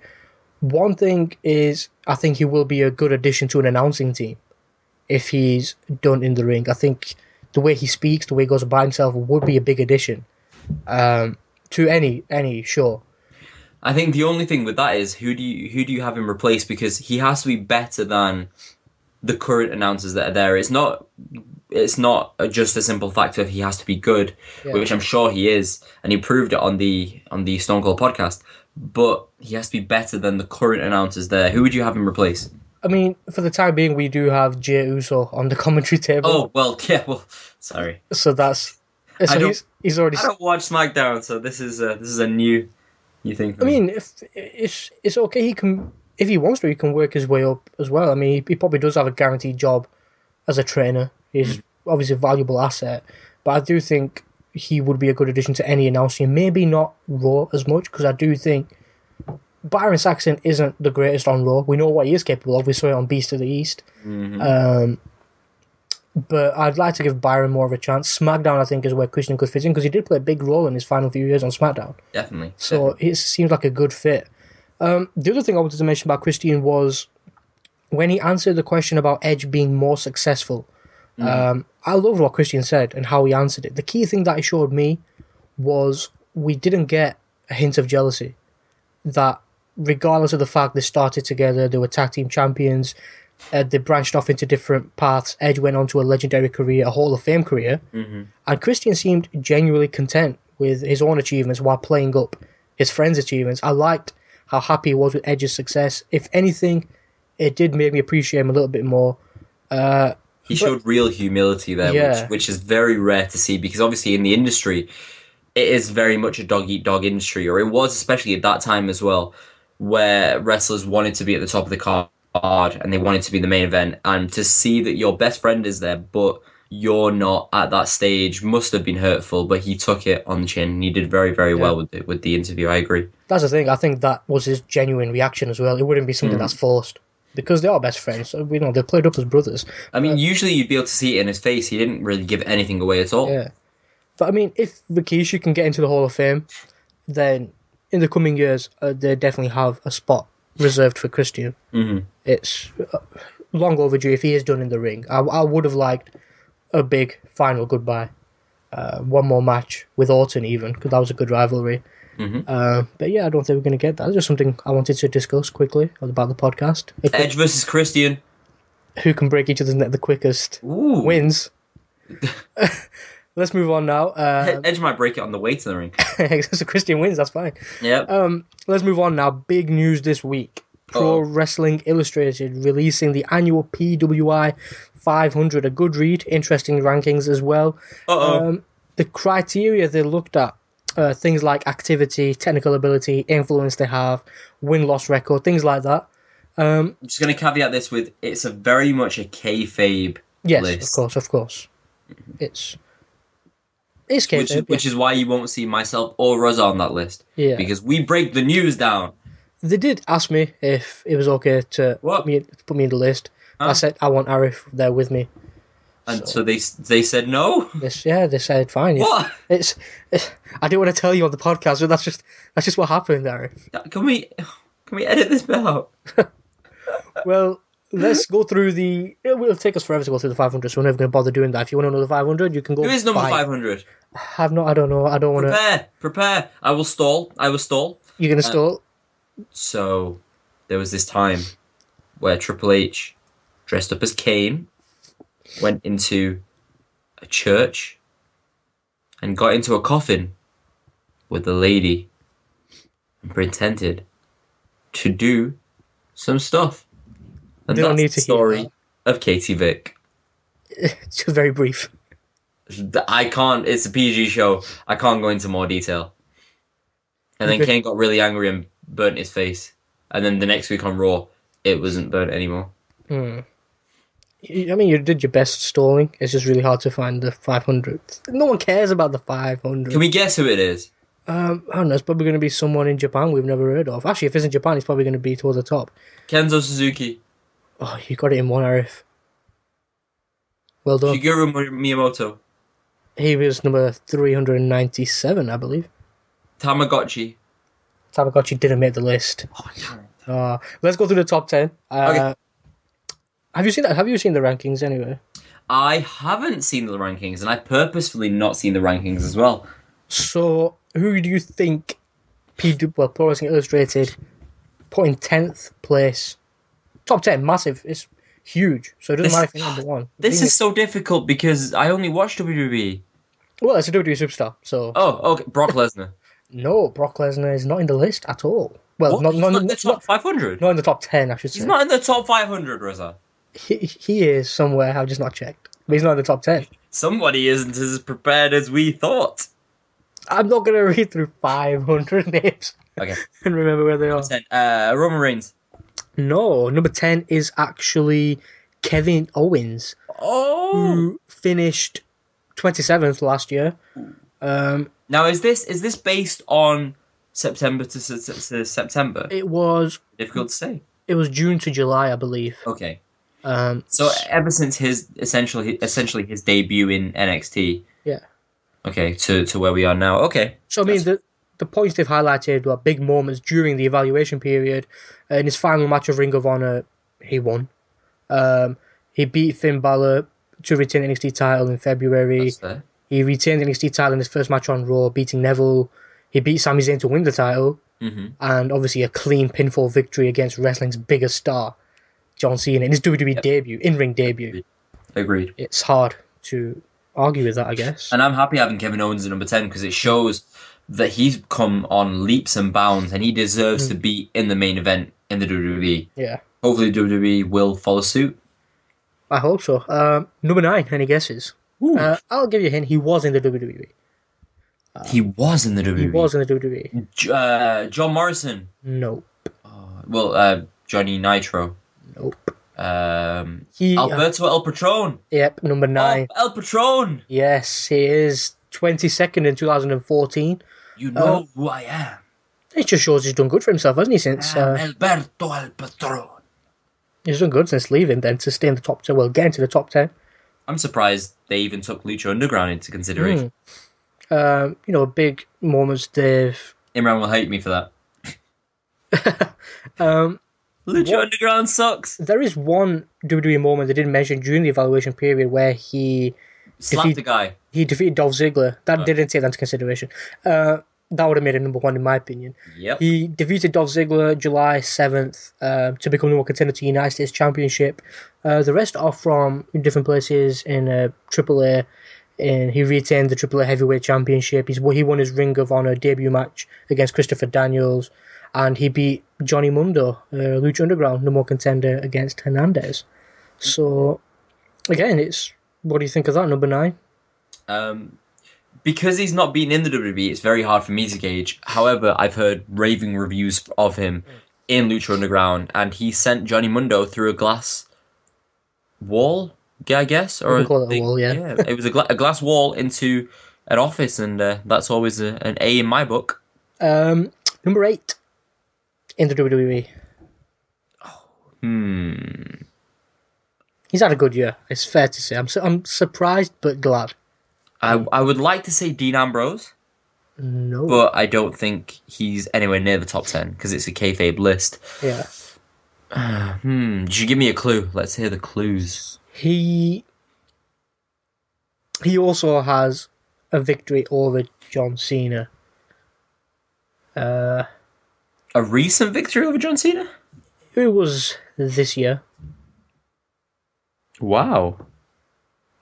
One thing is, I think he will be a good addition to an announcing team if he's done in the ring. I think the way he speaks, the way he goes about himself would be a big addition to any show. I think the only thing with that is who do you have him replace, because he has to be better than the current announcers that are there. It's not just a simple fact of he has to be good, which I'm sure he is, and he proved it on the Stone Cold podcast. But he has to be better than the current announcers there. Who would you have him replace? I mean, for the time being, we do have Jey Uso on the commentary table. Oh well, yeah. Well, sorry. So that's. So he's already. I don't watch SmackDown, so this is a new thing for me. I mean, if it's okay. He can, if he wants to, he can work his way up as well. I mean, he probably does have a guaranteed job as a trainer. He's obviously a valuable asset, but I do think he would be a good addition to any announcing. Maybe not Raw as much, because I do think Byron Saxton isn't the greatest on Raw. We know what he is capable of. We saw it on Beast of the East. But I'd like to give Byron more of a chance. SmackDown, I think, is where Christian could fit in, because he did play a big role in his final few years on SmackDown. Definitely. So it seems like a good fit. The other thing I wanted to mention about Christian was when he answered the question about Edge being more successful. I loved what Christian said and how he answered it. The key thing that it showed me was we didn't get a hint of jealousy. That regardless of the fact they started together, they were tag team champions, they branched off into different paths. Edge went on to a legendary career, a Hall of Fame career, and Christian seemed genuinely content with his own achievements while playing up his friends' achievements. I liked how happy he was with Edge's success. If anything, it did make me appreciate him a little bit more. He showed real humility there, which is very rare to see, because obviously in the industry, it is very much a dog-eat-dog industry, or it was, especially at that time as well, where wrestlers wanted to be at the top of the card and they wanted to be in the main event, and to see that your best friend is there but you're not at that stage must have been hurtful, but he took it on the chin and he did very, very well with the interview. I agree. That's the thing. I think that was his genuine reaction as well. It wouldn't be something that's forced, because they are best friends. So, they played up as brothers. I mean, usually you'd be able to see it in his face. He didn't really give anything away at all. Yeah. But I mean, if Rikishi can get into the Hall of Fame, then in the coming years, they definitely have a spot reserved for Christian. It's long overdue if he is done in the ring. I would have liked a big final goodbye. One more match with Orton even, because that was a good rivalry. But yeah, I don't think we're going to get that. It's just something I wanted to discuss quickly about the podcast. Edge versus Christian. Who can break each other's neck the quickest wins. Let's move on now. Edge might break it on the way to the ring. So Christian wins, that's fine. Yep. Let's move on now. Big news this week. Pro Wrestling Illustrated releasing the annual PWI 500. A good read. Interesting rankings as well. The criteria they looked at, things like activity, technical ability, influence they have, win-loss record, things like that. I'm just going to caveat this with, it's a very much a kayfabe list. Yes, of course. It's kayfabe, which is why you won't see myself or Rosa on that list. Yeah. Because we break the news down. They did ask me if it was okay to put me in the list. Huh? I said I want Arif there with me. And so they said no? They said fine. What? It's I didn't want to tell you on the podcast, but that's just what happened, Arif. Can we edit this bit out? Well, let's go through it will take us forever to go through the 500, so we're never going to bother doing that. If you want to know the 500, you can go. Who is number buy. 500? I don't know. I don't want to. Prepare. I will stall. You're going to stall? So, there was this time where Triple H, dressed up as Kane, went into a church and got into a coffin with a lady and pretended to do some stuff. And They don't that's need to the story hear of Katie Vick. It's just very brief. I can't, it's a PG show. I can't go into more detail. And then Kane got really angry and burnt his face. And then the next week on Raw, it wasn't burnt anymore. I mean, you did your best stalling. It's just really hard to find the 500. No one cares about the 500. Can we guess who it is? I don't know. It's probably going to be someone in Japan we've never heard of. Actually, if it's in Japan, it's probably going to be towards the top. Kenzo Suzuki. Oh, you got it in one, Arif. Well done. Shigeru Miyamoto. He was number 397, I believe. Tamagotchi. Tamagotchi didn't make the list. Oh, damn it. Let's go through the top 10. Okay. Have you seen that? Have you seen the rankings anyway? I haven't seen the rankings, and I've purposefully not seen the rankings as well. So, who do you think Pro Wrestling Illustrated put in 10th place? Top 10, massive. It's huge. So it doesn't matter if you're number one. This is so difficult because I only watch WWE. Well, it's a WWE superstar, so... Oh, okay. Brock Lesnar. No, Brock Lesnar is not in the list at all. Well, not in the top 500? Not in the top 10, I should say. He's not in the top 500, Reza. He is somewhere, I've just not checked. But he's not in the top 10. Somebody isn't as prepared as we thought. I'm not going to read through 500 names. Okay. And remember where they are. 10. Roman Reigns. No, number 10 is actually Kevin Owens. Oh! Who finished 27th last year. Now, is this based on September to September? It was... Difficult to say. It was June to July, I believe. Okay. So ever since his essentially his debut in NXT. Yeah. Okay, to where we are now. Okay. So I mean the points they've highlighted were big moments during the evaluation period. In his final match of Ring of Honor, he won. He beat Finn Balor to retain the NXT title in February. He retained the NXT title in his first match on Raw, beating Neville. He beat Sami Zayn to win the title. Mm-hmm. And obviously a clean pinfall victory against wrestling's biggest star, John Cena, in his WWE debut, in-ring debut. Agreed. It's hard to argue with that, I guess. And I'm happy having Kevin Owens at number 10 because it shows that he's come on leaps and bounds and he deserves to be in the main event in the WWE. Yeah. Hopefully WWE will follow suit. I hope so. Number 9, any guesses? I'll give you a hint. He was in the WWE. He was in the WWE? He was in the WWE. John Morrison? Nope. Johnny Nitro? Nope. Alberto El Patron? Yep, number 9. Oh, El Patron! Yes, he is 22nd in 2014. You know who I am. It just shows he's done good for himself, hasn't he, since... Alberto El Patron. He's done good since leaving then to stay in the top 10. Well, get into the top 10. I'm surprised they even took Lucha Underground into consideration. Big moments, Dave. Imran will hate me for that. Lucha Underground sucks. There is one WWE moment they didn't mention during the evaluation period where he slapped a guy. He defeated Dolph Ziggler. That didn't take that into consideration. That would have made it number 1 in my opinion. Yep. He defeated Dolph Ziggler July 7th to become the contender to the United States Championship. The rest are from different places in AAA. And he retained the AAA Heavyweight Championship. He won his Ring of Honor debut match against Christopher Daniels. And he beat Johnny Mundo, Lucha Underground, number 1 contender against Hernandez. So, again, what do you think of that, number 9? Because he's not been in the WWE, it's very hard for me to gauge. However, I've heard raving reviews of him in Lucha Underground, and he sent Johnny Mundo through a glass wall, I guess, or call it a wall, yeah. It was a glass wall into an office, and that's always an A in my book. Number 8 in the WWE. He's had a good year. It's fair to say. I'm surprised but glad. I would like to say Dean Ambrose. No. But I don't think he's anywhere near the top 10 because it's a kayfabe list. Yeah. Did you give me a clue? Let's hear the clues. He also has a victory over John Cena. A recent victory over John Cena? It was this year. Wow.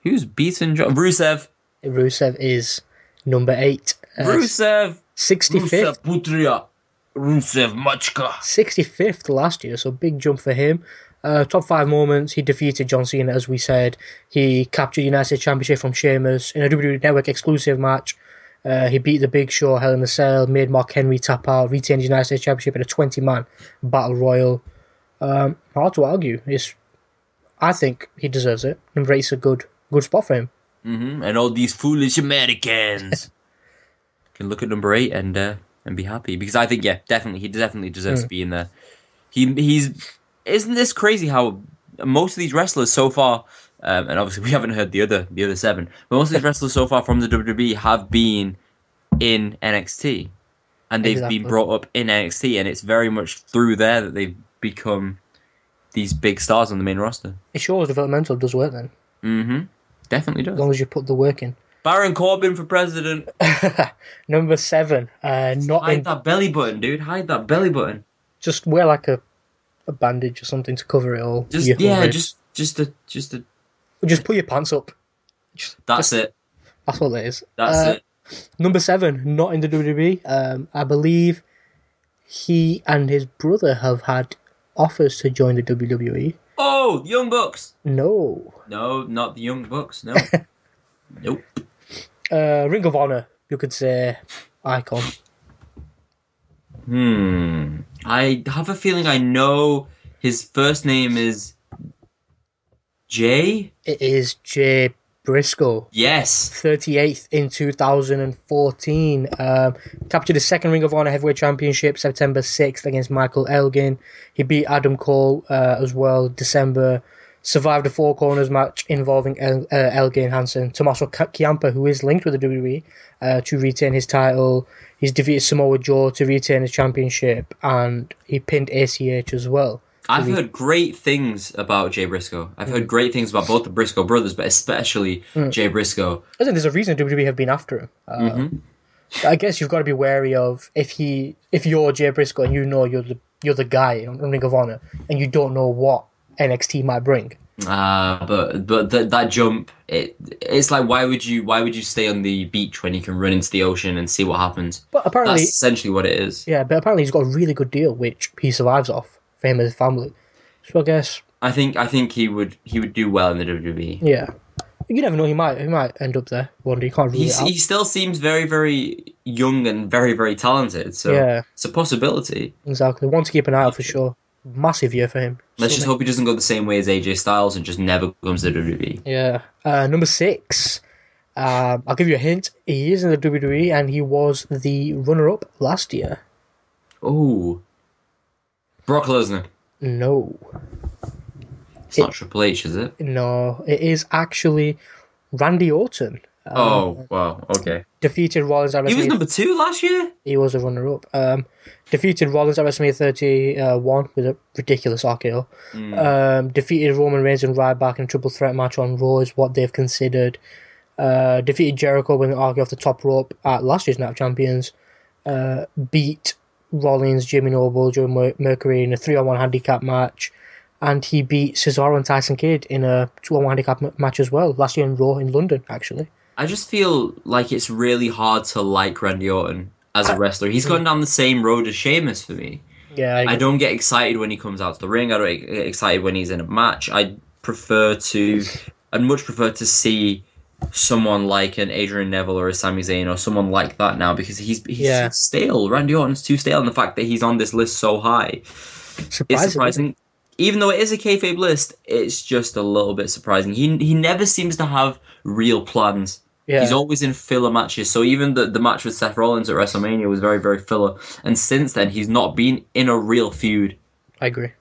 Who's beaten John? Rusev. Rusev is number 8. Rusev. 65th. Rusev Putria. Rusev Machka. 65th last year, so big jump for him. Top 5 moments, he defeated John Cena, as we said. He captured the United States Championship from Sheamus in a WWE Network exclusive match. He beat The Big Show, Hell in a Cell, made Mark Henry tap out, retained the United States Championship in a 20-man Battle Royal. Hard to argue. I think he deserves it. Number 8 is a good spot for him. And all these foolish Americans can look at number 8 and be happy, because I think he definitely deserves to be in there. He's isn't this crazy how most of these wrestlers so far, and obviously we haven't heard the other 7, but most of these wrestlers so far from the WWE have been in NXT, and they've been brought up in NXT, and it's very much through there that they've become these big stars on the main roster. It shows developmental does work then. Definitely does. As long as you put the work in. Baron Corbin for president. Number 7. Hide that belly button, dude. Hide that belly button. Just wear like a bandage or something to cover it all. Just put your pants up. That's it. That's all it is. That's it. Number 7, not in the WWE. I believe he and his brother have had offers to join the WWE. Oh, Young Bucks. No, not the Young Bucks. No. Nope. Ring of Honor, you could say, icon. I have a feeling I know his first name is Jay. It is Jay Briscoe. Yes. 38th in 2014. Captured the second Ring of Honor Heavyweight Championship September 6th against Michael Elgin. He beat Adam Cole as well December. Survived a 4 corners match involving Elgin, Hansen, Tommaso Ciampa, who is linked with the WWE, to retain his title. He's defeated Samoa Joe to retain his championship, and he pinned ACH as well. I've heard great things about Jay Briscoe. I've heard great things about both the Briscoe brothers, but especially Jay Briscoe. I think there's a reason WWE have been after him. I guess you've got to be wary of if you're Jay Briscoe and you know you're the guy on Ring of Honor and you don't know what NXT might bring. But that jump, it's like why would you stay on the beach when you can run into the ocean and see what happens? But apparently that's essentially what it is. Yeah, but apparently he's got a really good deal, which he survives off for him and his family. So I guess I think he would do well in the WWE. Yeah, you never know. He might end up there one day. You can't rule it out. He still seems very, very young and very, very talented. So yeah, it's a possibility. Exactly, one to keep an eye out for sure. Massive year for him. Let's just hope he doesn't go the same way as AJ Styles and just never comes to WWE. Yeah. Number 6. I'll give you a hint. He is in the WWE and he was the runner-up last year. Oh. Brock Lesnar. No. It's not Triple H, is it? No. It is actually Randy Orton. Oh, wow. Okay. Defeated Rollins at WrestleMania. He was number 2 last year? He was a runner-up. Defeated Rollins at WrestleMania 31 with a ridiculous RKO. Defeated Roman Reigns and Ryback in a triple threat match on Raw is what they've considered. Defeated Jericho with an RKO off the top rope at last year's Night of Champions. Beat Rollins, Jimmy Noble, Joe Mercury in a 3-on-1 handicap match. And he beat Cesaro and Tyson Kidd in a 2-on-1 handicap match as well. Last year in Raw in London, actually. I just feel like it's really hard to like Randy Orton as a wrestler. He's gone down the same road as Sheamus for me. Yeah, I don't get excited when he comes out to the ring. I don't get excited when he's in a match. I'd much prefer to see someone like an Adrian Neville or a Sami Zayn or someone like that now, because he's too stale. Randy Orton's too stale, and the fact that he's on this list so high is surprising. Even though it is a kayfabe list, it's just a little bit surprising. He never seems to have real plans. Yeah. He's always in filler matches. So even the match with Seth Rollins at WrestleMania was very, very filler. And since then, he's not been in a real feud. I agree.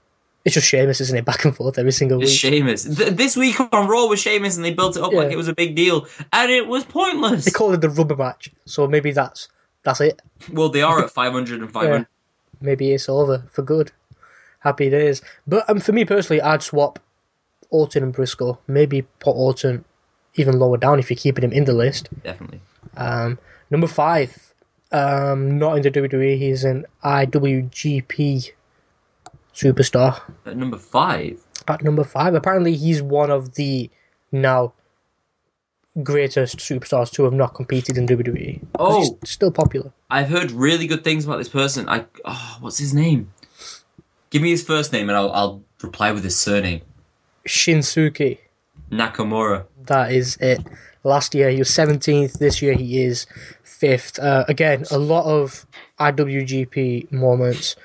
It's just Sheamus, isn't it? Back and forth every single week. It's Sheamus. This week on Raw was Sheamus, and they built it up like it was a big deal. And it was pointless. They called it the rubber match. So maybe that's it. Well, they are at 500 and 500. Yeah. Maybe it's over for good. Happy days. But for me personally, I'd swap Orton and Briscoe. Maybe put Orton even lower down if you're keeping him in the list. Definitely. Number 5, not in the WWE. He's an IWGP superstar. At number 5? At number 5, apparently he's one of the now greatest superstars to have not competed in WWE. Oh, he's still popular. I've heard really good things about this person. What's his name? Give me his first name and I'll reply with his surname. Shinsuke Nakamura. That is it. Last year he was 17th. This year he is 5th. Again, a lot of IWGP moments.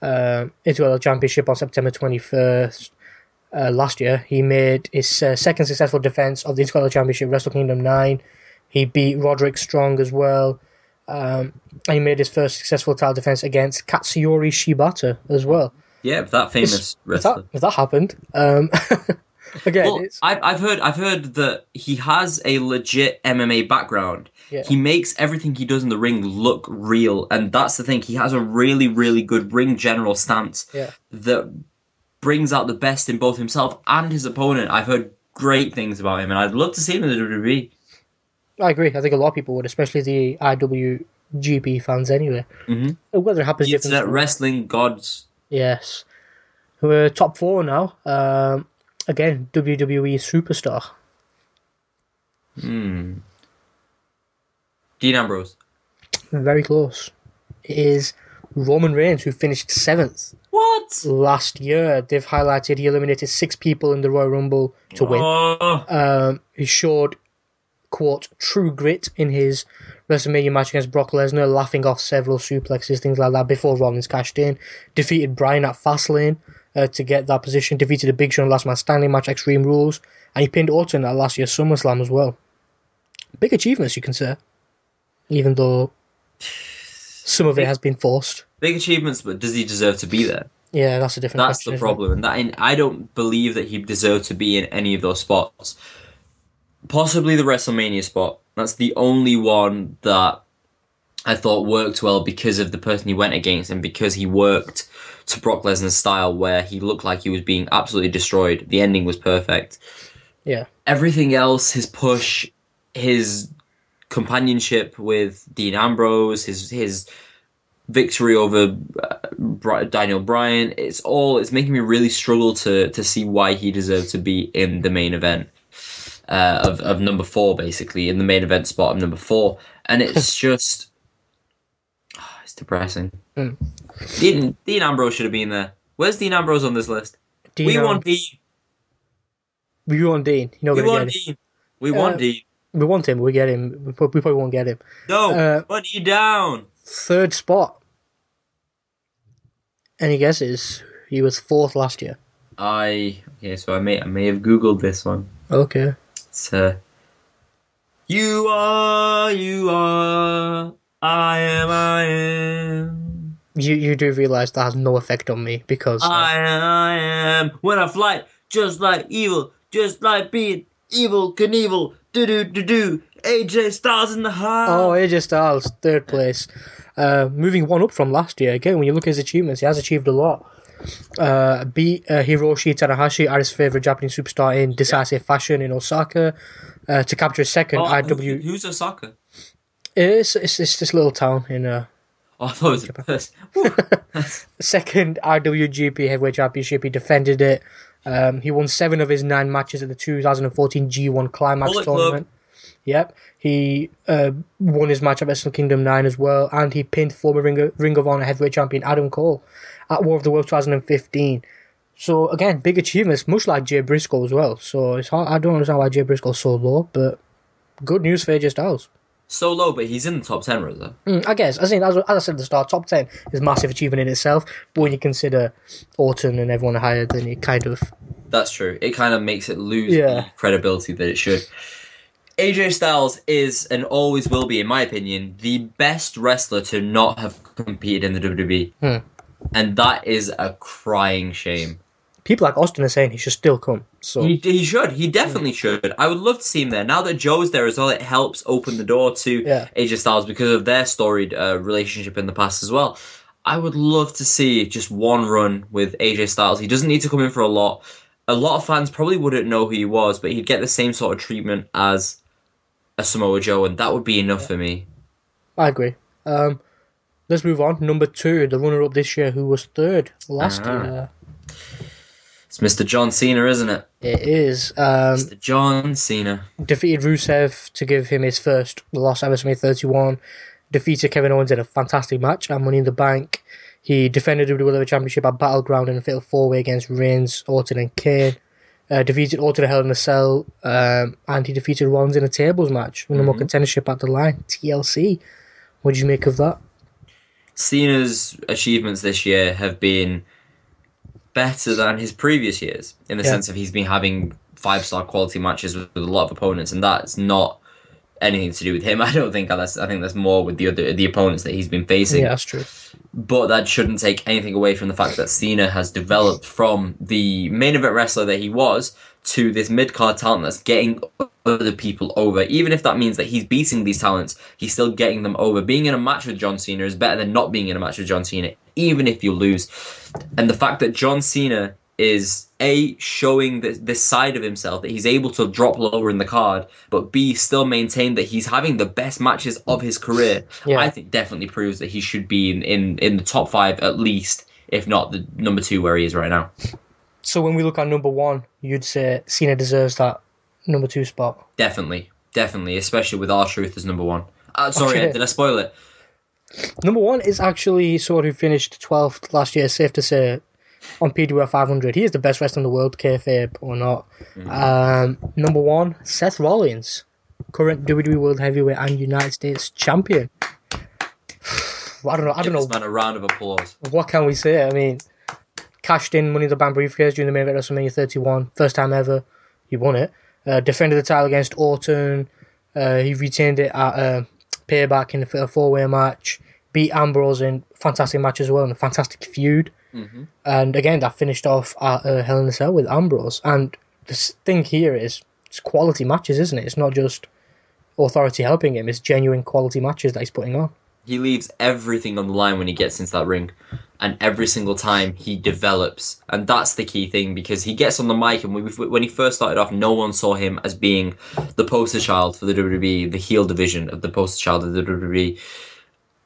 Interworld Championship on September 21st. Last year he made his second successful defense of the Interworld Championship, Wrestle Kingdom 9. He beat Roderick Strong as well. And he made his first successful title defense against Katsuyori Shibata as well. Yeah, that famous wrestler. If that happened. Again, well, I've heard that he has a legit MMA background. Yeah. He makes everything he does in the ring look real, and that's the thing. He has a really, really good ring general stance that brings out the best in both himself and his opponent. I've heard great things about him, and I'd love to see him in the WWE. I agree. I think a lot of people would, especially the IWGP fans anyway. Mm-hmm. Whether it happens... The internet wrestling gods. Yes. We're top 4 now. Again, WWE superstar. Dean Ambrose. Very close. It is Roman Reigns, who finished 7th. What? Last year. They've highlighted he eliminated 6 people in the Royal Rumble to win. He showed, quote, true grit in his WrestleMania match against Brock Lesnar, laughing off several suplexes, things like that, before Rollins cashed in. Defeated Bryan at Fastlane to get that position. Defeated the Big Show in Last Man Standing match, Extreme Rules. And he pinned Orton at last year's SummerSlam as well. Big achievements, you can say. Even though some of it has been forced. Big achievements, but does he deserve to be there? Yeah, that's a different question. That's the problem. And I don't believe that he deserved to be in any of those spots. Possibly the WrestleMania spot. That's the only one that I thought worked well because of the person he went against and because he worked to Brock Lesnar's style where he looked like he was being absolutely destroyed. The ending was perfect. Yeah. Everything else, his push, his companionship with Dean Ambrose, his victory over Daniel Bryan, it's making me really struggle to see why he deserved to be in the main event. Of number 4, basically, in the main event spot of number 4. And it's just... it's depressing. Dean Ambrose should have been there. Where's Dean Ambrose on this list? We want Dean. We want Dean. You're not going to get him. We want Dean. We want him. We get him. We probably won't get him. No, money down. 3rd spot. Any guesses? He was 4th last year. So I may have Googled this one. Okay. It's you are, I am. You do realise that has no effect on me because I am when I fly just like evil, just like being evil Knievel. Do. AJ Styles in the house. Oh, AJ Styles, 3rd place. Moving one up from last year. Again, when you look at his achievements, he has achieved a lot. Beat Hiroshi Tanahashi, Ari's favourite Japanese superstar, in decisive fashion in Osaka to capture a second IW. Who's Osaka? It's this little town in I thought it was the first. Second IWGP Heavyweight Championship. He defended it. He won 7 of his 9 matches at the 2014 G1 Climax tournament. Yep. He won his match at Wrestle Kingdom 9 as well, and he pinned former Ring of Honor Heavyweight Champion Adam Cole at War of the Worlds 2015. So again, big achievements, much like Jay Briscoe as well. So it's hard. I don't understand why Jay Briscoe's so low, but good news for AJ Styles. So low, but he's in the top 10, rather. I guess. As I said at the start, top 10 is a massive achievement in itself. But when you consider Orton and everyone higher, then it kind of... That's true. It kind of makes it lose the credibility that it should. AJ Styles is, and always will be, in my opinion, the best wrestler to not have competed in the WWE. And that is a crying shame. People like Austin are saying he should still come. So He should. He definitely should. I would love to see him there. Now that Joe's there as well, it helps open the door to AJ Styles because of their storied relationship in the past as well. I would love to see just one run with AJ Styles. He doesn't need to come in for a lot. A lot of fans probably wouldn't know who he was, but he'd get the same sort of treatment as a Samoa Joe, and that would be enough for me. I agree. Let's move on. Number 2, the runner-up this year, who was third last year. It's Mr. John Cena, isn't it? It is. Mr. John Cena. Defeated Rusev to give him his first loss at WrestleMania 31. Defeated Kevin Owens in a fantastic match at Money in the Bank. He defended the WWE Championship at Battleground in a fatal 4-way against Reigns, Orton and Kane. Defeated Orton Hell in a Cell. And he defeated Rollins in a tables match. No more contendership at the line. TLC. What did you make of that? Cena's achievements this year have been better than his previous years, in the sense of he's been having 5-star quality matches with a lot of opponents, and that's not anything to do with him. I think that's more with the opponents that he's been facing. Yeah, that's true. But that shouldn't take anything away from the fact that Cena has developed from the main event wrestler that he was to this mid-card talent that's getting other people over. Even if that means that he's beating these talents, he's still getting them over. Being in a match with John Cena is better than not being in a match with John Cena, even if you lose. And the fact that John Cena is A, showing this side of himself, that he's able to drop lower in the card, but B, still maintain that he's having the best matches of his career, I think definitely proves that he should be in the top 5 at least, if not the number 2 where he is right now. So when we look at number 1, you'd say Cena deserves that number 2 spot? Definitely, especially with R-Truth as number 1. Sorry, did I spoil it? Number 1 is actually someone who finished 12th last year, safe to say, on PWR 500. He is the best wrestler in the world, kayfabe or not. Number 1, Seth Rollins, current WWE World Heavyweight and United States Champion. I don't know. Give this man a round of applause. What can we say? I mean, cashed in Money in the Bank briefcase during the main event of WrestleMania 31. First time ever. He won it. Defended the title against Orton. He retained it at Payback in a 4-way match. Beat Ambrose in a fantastic match as well, in a fantastic feud. And again, that finished off at Hell in a Cell with Ambrose. And the thing here is, it's quality matches, isn't it? It's not just authority helping him. It's genuine quality matches that he's putting on. He leaves everything on the line when he gets into that ring. And every single time he develops. And that's the key thing, because he gets on the mic, and when he first started off, no one saw him as being the poster child for the WWE, the heel division of the poster child of the WWE.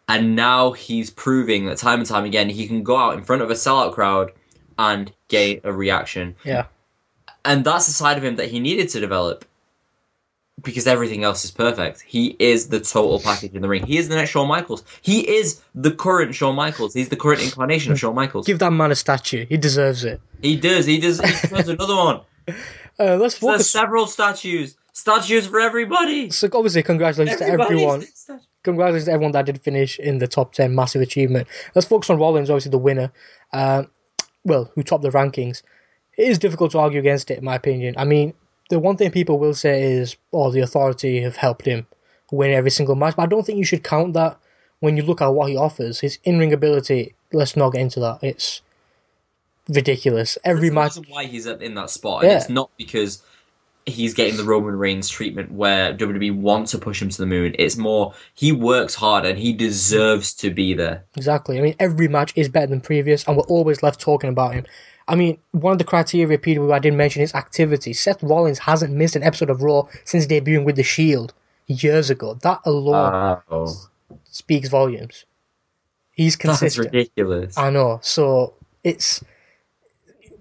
And now he's proving that time and time again, he can go out in front of a sellout crowd and get a reaction. Yeah. And that's the side of him that he needed to develop, because everything else is perfect. He is the total package in the ring. He is the next Shawn Michaels. He is the current Shawn Michaels. He's the current incarnation of Shawn Michaels. Give that man a statue. He deserves it. He does. He deserves another one. Let's focus. There's several statues. Statues for everybody. So obviously, congratulations to everyone. Congratulations to everyone that did finish in the top 10. Massive achievement. Let's focus on Rollins, obviously the winner. Who topped the rankings. It is difficult to argue against it, in my opinion. I mean, the one thing people will say is, the authority have helped him win every single match. But I don't think you should count that when you look at what he offers. His in-ring ability, let's not get into that. It's ridiculous. Every match. That's why he's in that spot. And it's not because he's getting the Roman Reigns treatment where WWE want to push him to the moon. It's more, he works hard and he deserves to be there. Exactly. I mean, every match is better than previous, and we're always left talking about him. I mean, one of the criteria, Peter, I didn't mention is activity. Seth Rollins hasn't missed an episode of Raw since debuting with The Shield years ago. That alone speaks volumes. He's consistent. That's ridiculous. I know. So it's,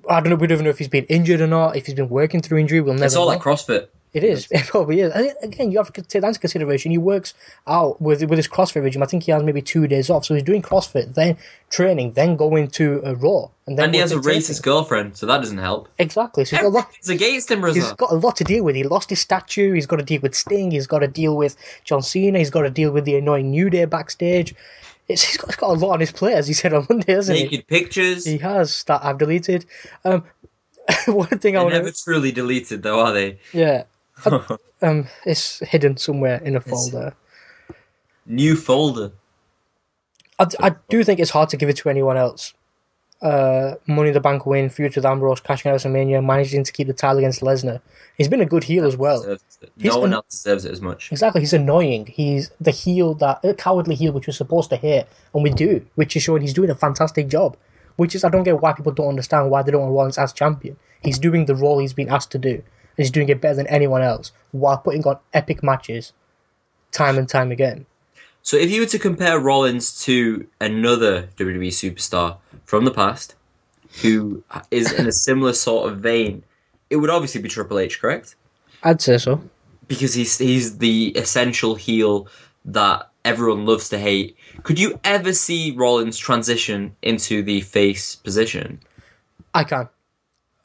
I don't know. We don't even know if he's been injured or not. If he's been working through injury, we'll never. It's all know. like CrossFit. It is. It probably is. And again, you have to take that into consideration. He works out with his CrossFit regime. I think he has maybe 2 days off. So he's doing CrossFit, then training, then going to a Raw. And he has a racist girlfriend, so that doesn't help. Exactly. So everything's against him, He's got a lot to deal with. He lost his statue. He's got to deal with Sting. He's got to deal with John Cena. He's got to deal with the annoying New Day backstage. He's got a lot on his plate, as he said on Monday, hasn't he? Naked pictures. He has, that I've deleted. One thing They're never truly deleted, though, are they? Yeah. It's hidden somewhere in a folder. New folder. I do think it's hard to give it to anyone else. Money in the Bank win, feud with Ambrose, cashing out at WrestleMania, managing to keep the title against Lesnar. He's been a good heel as well. No one else deserves it as much. Exactly, he's annoying. He's the heel a cowardly heel which we're supposed to hate, and we do, which is showing he's doing a fantastic job. Which is, I don't get why people don't understand why they don't want Rollins as champion. He's doing the role he's been asked to do, and he's doing it better than anyone else, while putting on epic matches, time and time again. So if you were to compare Rollins to another WWE superstar from the past, who is in a similar sort of vein, it would obviously be Triple H, correct? I'd say so. Because he's the essential heel that everyone loves to hate. Could you ever see Rollins transition into the face position? I can.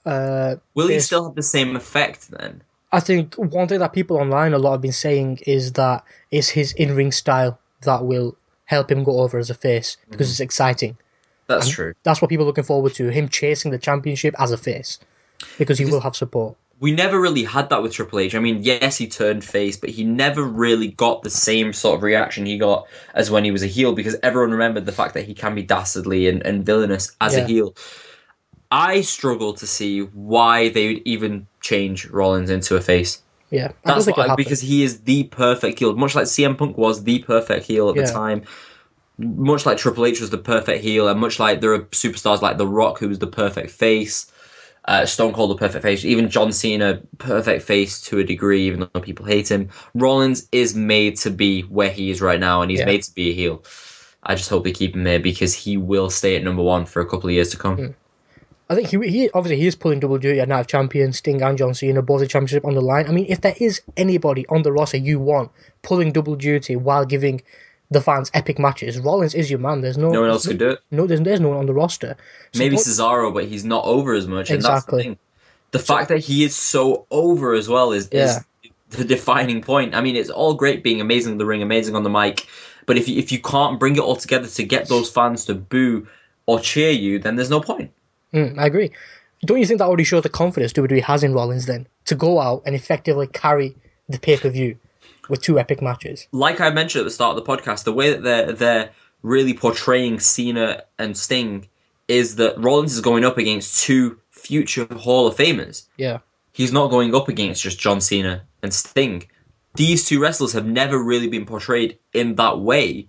Will he still have the same effect then? I think one thing that people online a lot have been saying is that it's his in-ring style that will help him go over as a face, because it's exciting. That's true. That's what people are looking forward to, him chasing the championship as a face, because he will have support. We never really had that with Triple H. I mean, yes, he turned face, but he never really got the same sort of reaction he got as when he was a heel, because everyone remembered the fact that he can be dastardly and villainous as a heel. I struggle to see why they would even change Rollins into a face. Yeah, that's why, because he is the perfect heel, much like CM Punk was the perfect heel at the time. Much like Triple H was the perfect heel, and much like there are superstars like The Rock, who was the perfect face. Stone Cold, the perfect face. Even John Cena, perfect face to a degree, even though people hate him. Rollins is made to be where he is right now, and he's made to be a heel. I just hope they keep him there, because he will stay at number one for a couple of years to come. I think he obviously he is pulling double duty at Night of Champions, Sting and John Cena, both the championship on the line. I mean, if there is anybody on the roster you want pulling double duty while giving the fans epic matches, Rollins is your man. There's no one else could do it. No, there's no one on the roster. Maybe Cesaro, but he's not over as much. And that's the thing. The fact that he is so over as well is the defining point. I mean, it's all great being amazing in the ring, amazing on the mic, but if you can't bring it all together to get those fans to boo or cheer you, then there's no point. I agree. Don't you think that already shows the confidence WWE has in Rollins then, to go out and effectively carry the pay-per-view with two epic matches? Like I mentioned at the start of the podcast, the way that they're really portraying Cena and Sting is that Rollins is going up against two future Hall of Famers. Yeah. He's not going up against just John Cena and Sting. These two wrestlers have never really been portrayed in that way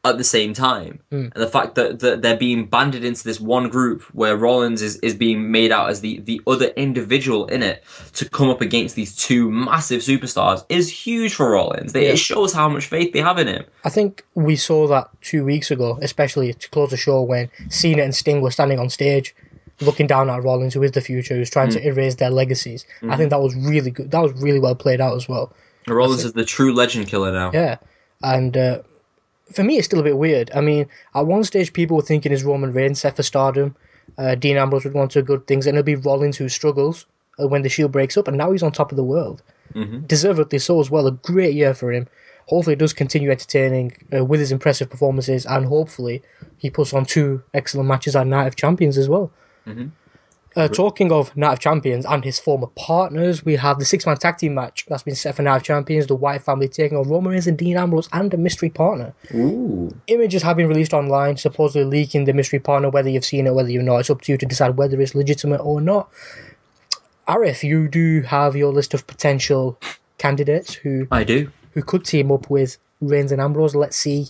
at the same time. And the fact that they're being banded into this one group where Rollins is being made out as the other individual in it to come up against these two massive superstars is huge for Rollins. It shows how much faith they have in him. I think we saw that 2 weeks ago, especially to close the show, when Cena and Sting were standing on stage looking down at Rollins, who is the future, who's trying to erase their legacies. I think that was really good. That was really well played out as well. Rollins is the true legend killer now. Yeah. And for me, it's still a bit weird. I mean, at one stage, people were thinking is Roman Reigns set for stardom. Dean Ambrose would want to do good things, and it'll be Rollins who struggles when the Shield breaks up, and now he's on top of the world. Deservedly so as well. A great year for him. Hopefully, it does continue entertaining with his impressive performances, and hopefully, he puts on two excellent matches at Night of Champions as well. Talking of Night of Champions and his former partners, we have the six-man tag team match that's been set for Night of Champions, the Wyatt Family taking on Roman Reigns and Dean Ambrose and a mystery partner. Images have been released online, supposedly leaking the mystery partner. Whether you've seen it, whether you've not, it's up to you to decide whether it's legitimate or not. Arif, you do have your list of potential candidates who could team up with Reigns and Ambrose. Let's see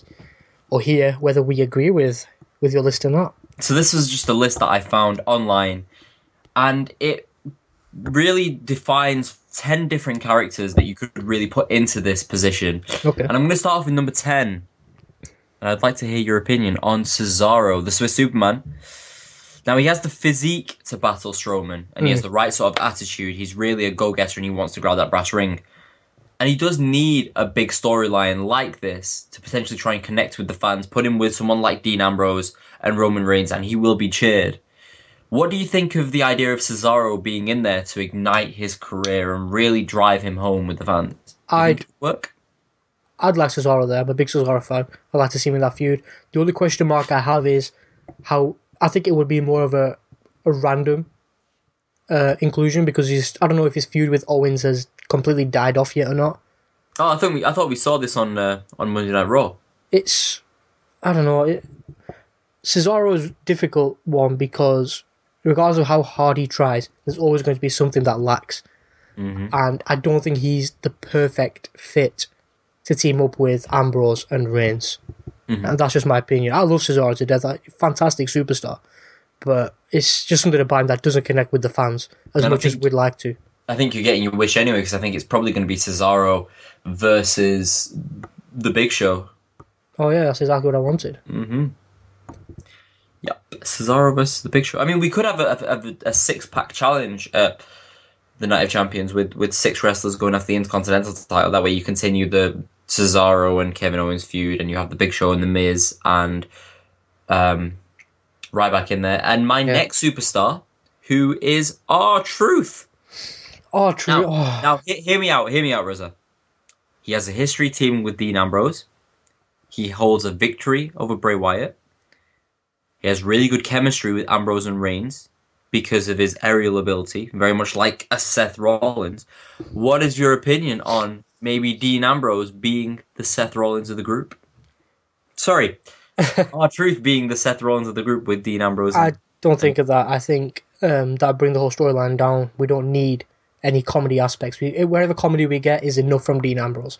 or hear whether we agree with your list or not. So this was just a list that I found online, and it really defines 10 different characters that you could really put into this position. Okay. And I'm going to start off with number 10. And I'd like to hear your opinion on Cesaro, the Swiss Superman. Now, he has the physique to battle Strowman, and he has the right sort of attitude. He's really a go-getter, and he wants to grab that brass ring. And he does need a big storyline like this to potentially try and connect with the fans, put him with someone like Dean Ambrose and Roman Reigns, and he will be cheered. What do you think of the idea of Cesaro being in there to ignite his career and really drive him home with the fans? I'd like Cesaro there. I'm a big Cesaro fan. I'd like to see him in that feud. The only question mark I have is how I think it would be more of a random inclusion, because I don't know if his feud with Owens has completely died off yet or not. Oh, I thought we saw this on Monday Night Raw. I don't know. Cesaro's difficult one because regardless of how hard he tries, there's always going to be something that lacks. Mm-hmm. And I don't think he's the perfect fit to team up with Ambrose and Reigns. Mm-hmm. And that's just my opinion. I love Cesaro to death, like, fantastic superstar. But it's just something about him that doesn't connect with the fans as much as we'd like to. I think you're getting your wish anyway, because I think it's probably going to be Cesaro versus the Big Show. Oh yeah, that's exactly what I wanted. Mm-hmm. Yep, Cesaro versus the Big Show. I mean, we could have a six-pack challenge at the Night of Champions with 6 wrestlers going after the Intercontinental title. That way you continue the Cesaro and Kevin Owens feud, and you have the Big Show and the Miz and Ryback in there. And my next superstar, who is R-Truth. R-Truth. Now, hear me out, Rosa. He has a history teaming with Dean Ambrose. He holds a victory over Bray Wyatt. He has really good chemistry with Ambrose and Reigns because of his aerial ability, very much like a Seth Rollins. What is your opinion on maybe Dean Ambrose being the Seth Rollins of the group? Sorry, R-Truth being the Seth Rollins of the group with Dean Ambrose. I don't think of that. I think that'd bring the whole storyline down. We don't need any comedy aspects. Wherever comedy we get is enough from Dean Ambrose,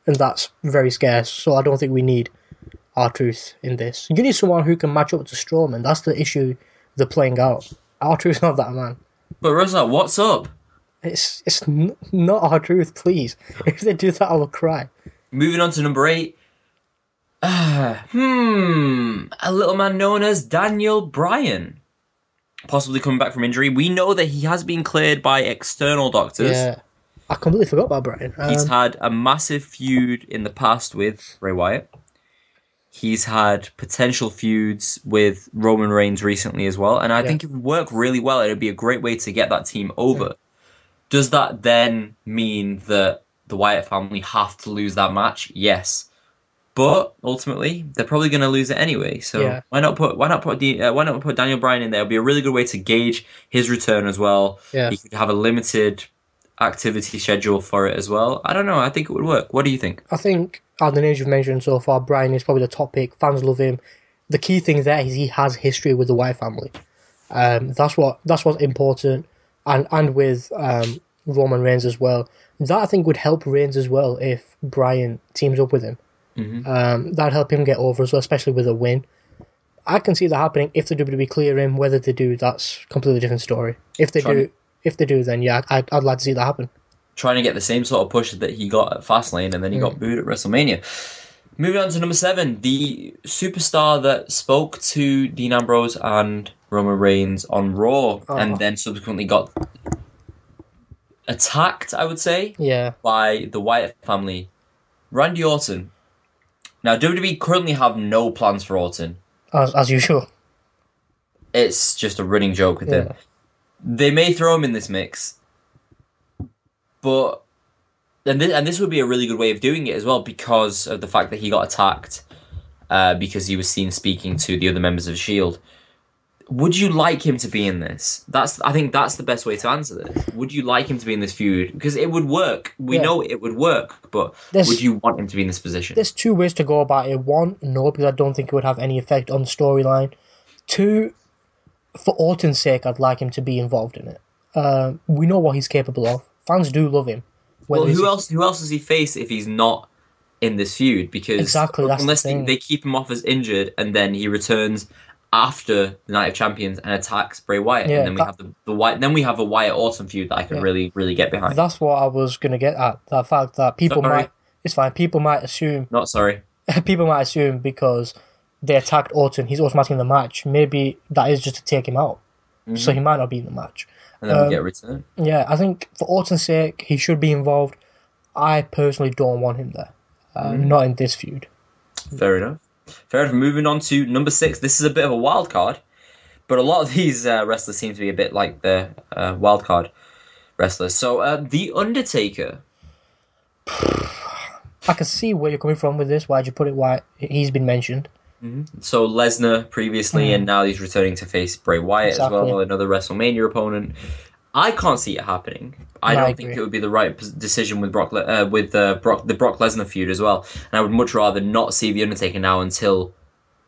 and that's very scarce. So I don't think we need R-Truth in this. You need someone who can match up to Strowman. That's the issue they're playing out. R-Truth's not that man. But Rosa, what's up? It's not R-Truth, please. If they do that, I will cry. Moving on to number 8. A little man known as Daniel Bryan. Possibly coming back from injury. We know that he has been cleared by external doctors. Yeah. I completely forgot about Bryan. He's had a massive feud in the past with Bray Wyatt. He's had potential feuds with Roman Reigns recently as well. And I think it would work really well. It would be a great way to get that team over. Yeah. Does that then mean that the Wyatt family have to lose that match? Yes. But ultimately, they're probably going to lose it anyway. So why not put Daniel Bryan in there? It'll be a really good way to gauge his return as well. Yeah. He could have a limited activity schedule for it as well. I don't know. I think it would work. What do you think? I think out of the names you've mentioned so far, Bryan is probably the top pick. Fans love him. The key thing there is he has history with the Wyatt family. That's what's important, and with Roman Reigns as well. That I think would help Reigns as well if Bryan teams up with him. Mm-hmm. That'd help him get over as well, especially with a win. I can see that happening if the WWE clear him. Whether they do, that's a completely different story. If they do, then yeah, I'd like to see that happen. Trying to get the same sort of push that he got at Fastlane, and then he got booed at WrestleMania. Moving on to number 7, the superstar that spoke to Dean Ambrose and Roman Reigns on Raw, and then subsequently got attacked, I would say, by the Wyatt family, Randy Orton. Now, WWE currently have no plans for Orton. As usual. It's just a running joke with him. They may throw him in this mix, but and this would be a really good way of doing it as well because of the fact that he got attacked because he was seen speaking to the other members of S.H.I.E.L.D. Would you like him to be in this? I think that's the best way to answer this. Would you like him to be in this feud? Because it would work. We know it would work, but would you want him to be in this position? There's 2 ways to go about it. 1, no, because I don't think it would have any effect on the storyline. 2, for Orton's sake, I'd like him to be involved in it. We know what he's capable of. Fans do love him. Well, who else does he face if he's not in this feud? Because unless they keep him off as injured and then he returns after the Night of Champions and attacks Bray Wyatt, and then we have the Wyatt. Then we have a Wyatt Orton feud that I can really, really get behind. That's what I was gonna get at. The fact that people might assume. Not sorry. People might assume because they attacked Orton, he's automatically in the match. Maybe that is just to take him out, so he might not be in the match. And then we get a return. Yeah, I think for Orton's sake, he should be involved. I personally don't want him there. Not in this feud. Fair enough. Moving on to number 6. This is a bit of a wild card, but a lot of these wrestlers seem to be a bit like the wild card wrestlers. So, The Undertaker. I can see where you're coming from with this. Why'd you put it? Why he's been mentioned. Mm-hmm. So Lesnar previously, and now he's returning to face Bray Wyatt as well, another WrestleMania opponent. I can't see it happening. I don't think it would be the right decision with the Brock Lesnar feud as well. And I would much rather not see The Undertaker now until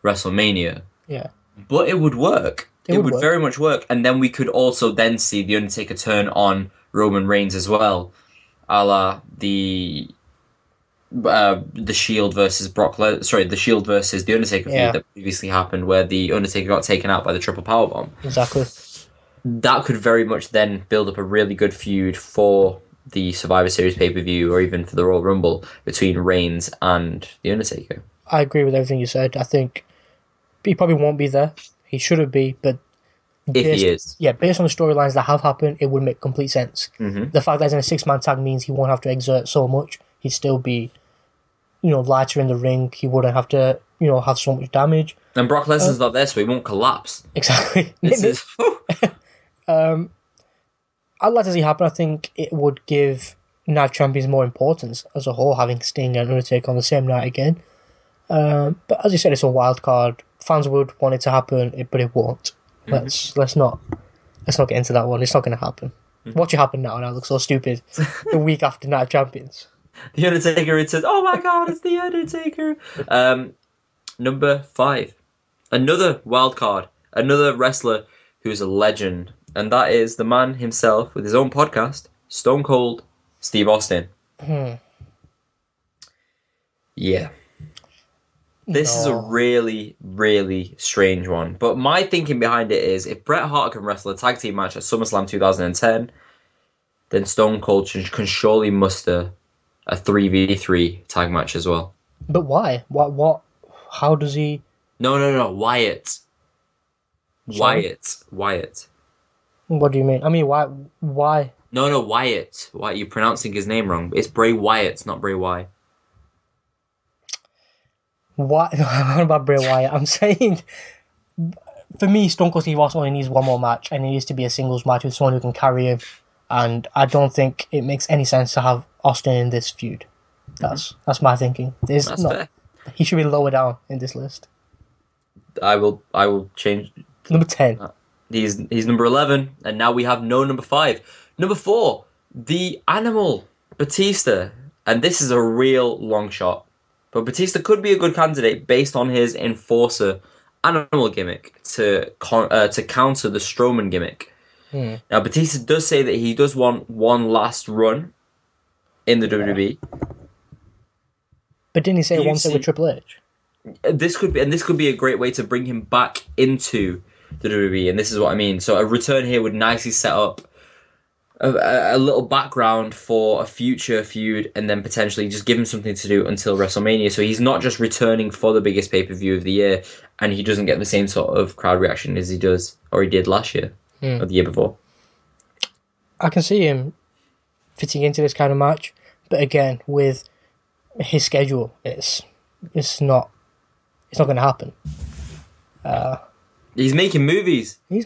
WrestleMania. Yeah. But it would work. It would work. very much work. And then we could also then see The Undertaker turn on Roman Reigns as well, a la the Shield versus the Shield versus The Undertaker feud that previously happened, where The Undertaker got taken out by the triple powerbomb. Exactly. That could very much then build up a really good feud for the Survivor Series pay-per-view, or even for the Royal Rumble, between Reigns and The Undertaker. I agree with everything you said. I think he probably won't be there. He shouldn't be, but he is. Yeah, based on the storylines that have happened, it would make complete sense. Mm-hmm. The fact that he's in a 6-man tag means he won't have to exert so much. He'd still be, lighter in the ring. He wouldn't have to, have so much damage. And Brock Lesnar's not there, so he won't collapse. Exactly. I'd like to see it happen. I think it would give Night Champions more importance as a whole, having Sting and Undertaker on the same night again. But as you said, it's a wild card. Fans would want it to happen, but it won't. Mm-hmm. Let's not get into that one. It's not going to happen. Mm-hmm. Watch it happen now, and I look so stupid. The week after Night Champions, The Undertaker. It says, "Oh my God, it's The Undertaker." Number 5, another wild card, another wrestler who is a legend, and that is the man himself with his own podcast, Stone Cold Steve Austin. Yeah. This is a really, really strange one. But my thinking behind it is, if Bret Hart can wrestle a tag team match at SummerSlam 2010, then Stone Cold can surely muster a 3v3 tag match as well. But why? What? How does he... No. Wyatt. Sorry? Wyatt. What do you mean? I mean, why? No, Wyatt. Why you're pronouncing his name wrong? It's Bray Wyatt, not Bray Wyatt. What? What about Bray Wyatt? I'm saying, for me, Stone Cold Steve Austin only needs one more match, and it needs to be a singles match with someone who can carry him. And I don't think it makes any sense to have Austin in this feud. That's my thinking. That's fair. He should be lower down in this list. I will change. Number 10. He's number 11, and now we have no number 5. Number 4, the Animal, Batista. And this is a real long shot. But Batista could be a good candidate based on his Enforcer Animal gimmick to counter the Strowman gimmick. Now, Batista does say that he does want one last run in the WWE. But didn't he say he wants it with Triple H? This could be a great way to bring him back into the WWE, and this is what I mean. So a return here would nicely set up a little background for a future feud, and then potentially just give him something to do until WrestleMania. So he's not just returning for the biggest pay-per-view of the year, and he doesn't get the same sort of crowd reaction as he did last year or the year before. I can see him fitting into this kind of match, but again, with his schedule, it's not going to happen. He's making movies. He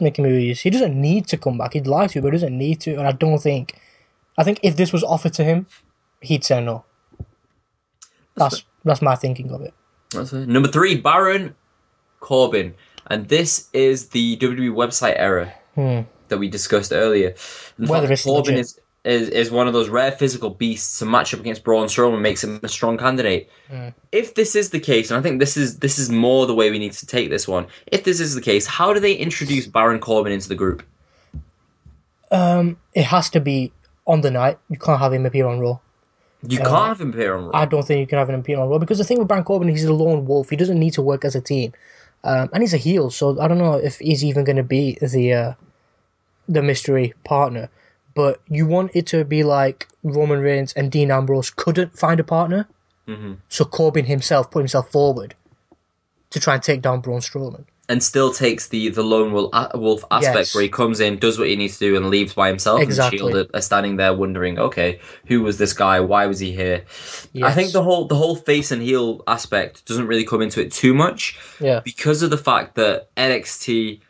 doesn't need to come back. He'd like to, but he doesn't need to. And I think if this was offered to him, he'd say no. That's my thinking of it. That's it. Number 3, Baron Corbin. And this is the WWE website error that we discussed earlier. Whether it's Corbin legit. is one of those rare physical beasts to match up against Braun Strowman, makes him a strong candidate. If this is the case, and I think this is more the way we need to take this one, if this is the case, how do they introduce Baron Corbin into the group? It has to be on the night. You can't have him appear on Raw. You can't have him appear on Raw. I don't think you can have him appear on Raw, because the thing with Baron Corbin is he's a lone wolf. He doesn't need to work as a team. And he's a heel, so I don't know if he's even going to be the mystery partner. But you want it to be like Roman Reigns and Dean Ambrose couldn't find a partner. So Corbin himself put himself forward to try and take down Braun Strowman. And still takes the lone wolf aspect, where he comes in, does what he needs to do, and leaves by himself. Exactly. And Shield are standing there wondering, okay, who was this guy? Why was he here? Yes. I think the whole face and heel aspect doesn't really come into it too much. Yeah. Because of the fact that NXT